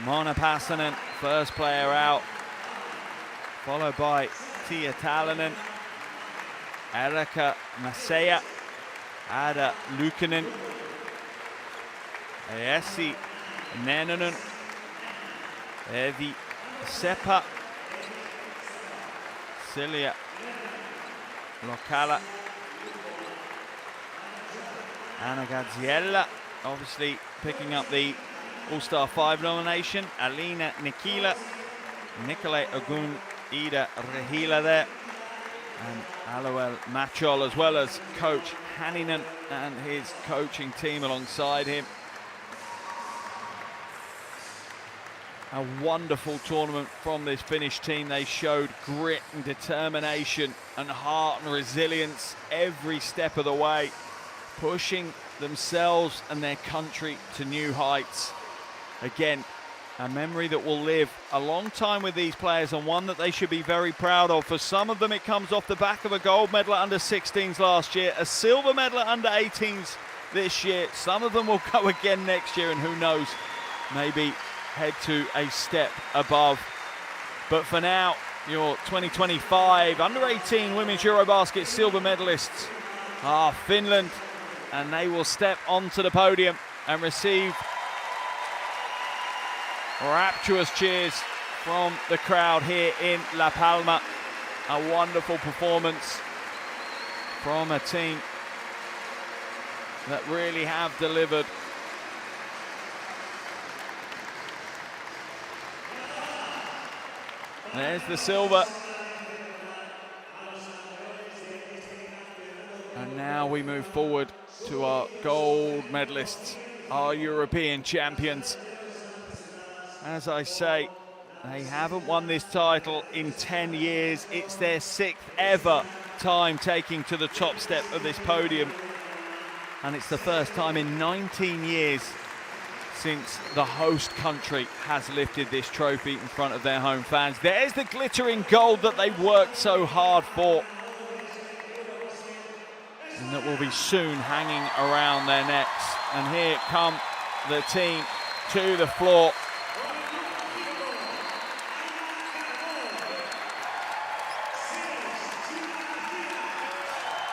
Mona Passanen, first player out, followed by Tia Talonen, Erika Masseja, Ada Luukkonen, Essi Nenonen, Evi Sepä, Silja Lokala, Anna Gaziella, obviously picking up the All-Star 5 nomination, Alina Nikila, Nikolai Ogun, Ida Rehila there, and Aloel Machol, as well as coach Hanninen and his coaching team alongside him. A wonderful tournament from this Finnish team. They showed grit and determination and heart and resilience every step of the way, pushing themselves and their country to new heights. Again, a memory that will live a long time with these players, and one that they should be very proud of. For some of them, it comes off the back of a gold medal at under-16s last year, a silver medal at under-18s this year. Some of them will go again next year, and who knows, maybe head to a step above. But for now, your 2025 under-18 Women's EuroBasket silver medalists are Finland, and they will step onto the podium and receive rapturous cheers from the crowd here in La Palma. A wonderful performance from a team that really have delivered. There's the silver. And now we move forward to our gold medalists, our European champions. As I say, they haven't won this title in 10 years. It's their 6th ever time taking to the top step of this podium. And it's the first time in 19 years since the host country has lifted this trophy in front of their home fans. There's the glittering gold that they worked so hard for, and that will be soon hanging around their necks. And here come the team to the floor.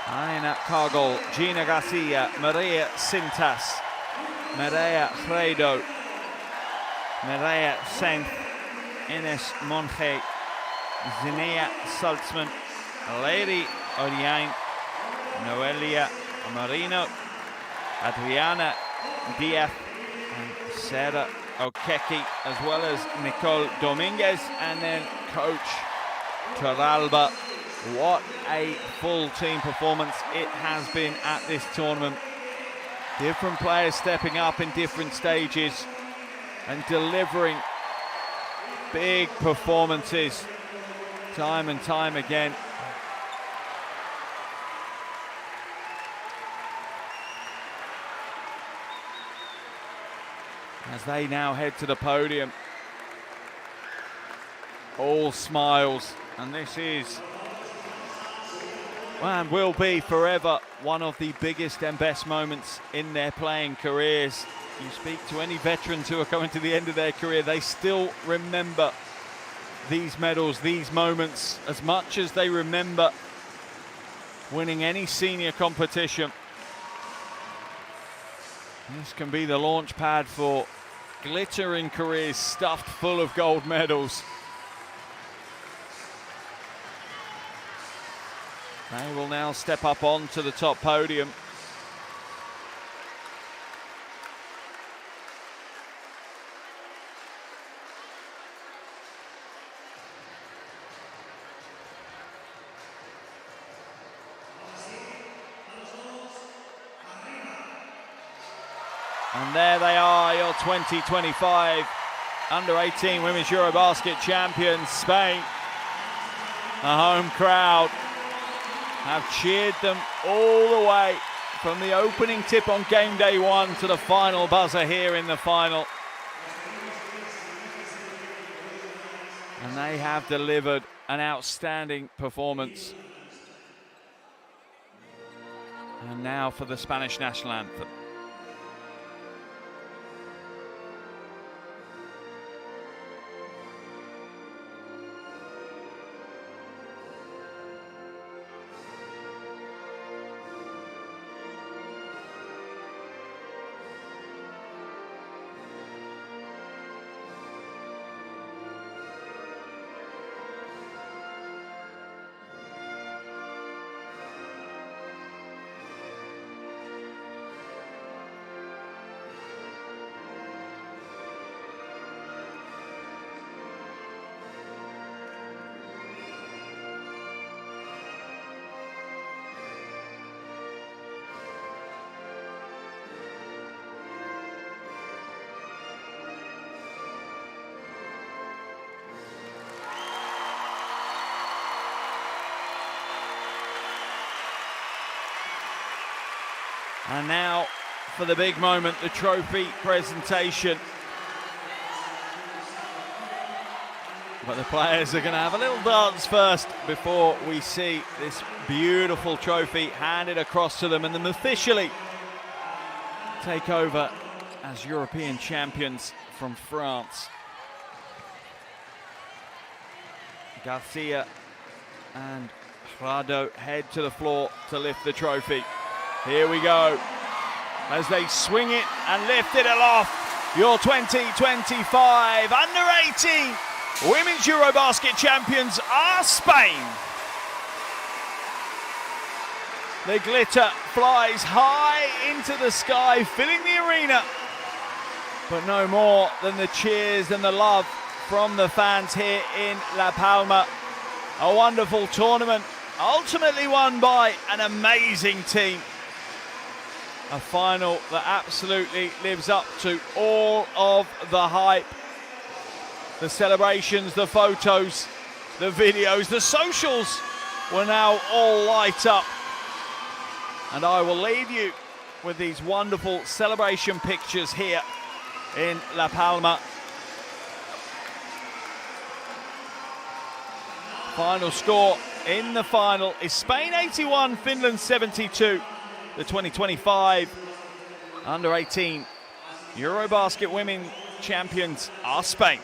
Aina Kagol, Gina Garcia, Maria Sintas, Maria Fredo, Maria Senth, Ines Monge, Zinea Salzman, Lady Oriane, Noelia Marino, Adriana Diaz, and Sarah Okeki, as well as Nicole Dominguez, and then coach Toralba. What a full team performance it has been at this tournament. Different players stepping up in different stages and delivering big performances time and time again. As they now head to the podium, all smiles, and this is and will be forever one of the biggest and best moments in their playing careers. You speak to any veterans who are coming to the end of their career, they still remember these medals, these moments, as much as they remember winning any senior competition. This can be the launch pad for glittering careers stuffed full of gold medals. They will now step up onto the top podium. And there they are, your 2025 Under-18 Women's EuroBasket champions, Spain. The home crowd have cheered them all the way from the opening tip on game day 1 to the final buzzer here in the final. And they have delivered an outstanding performance. And now for the Spanish national anthem. And now for the big moment, the trophy presentation. But the players are going to have a little dance first before we see this beautiful trophy handed across to them and them officially take over as European champions from France. Garcia and Rado head to the floor to lift the trophy. Here we go, as they swing it and lift it aloft. Your 2025 Under-18 Women's EuroBasket champions are Spain. The glitter flies high into the sky, filling the arena. But no more than the cheers and the love from the fans here in La Palma. A wonderful tournament, ultimately won by an amazing team. A final that absolutely lives up to all of the hype. The celebrations, the photos, the videos, the socials will now all light up. And I will leave you with these wonderful celebration pictures here in La Palma. Final score in the final is Spain 81, Finland 72. The 2025 Under-18 EuroBasket women champions are Spain.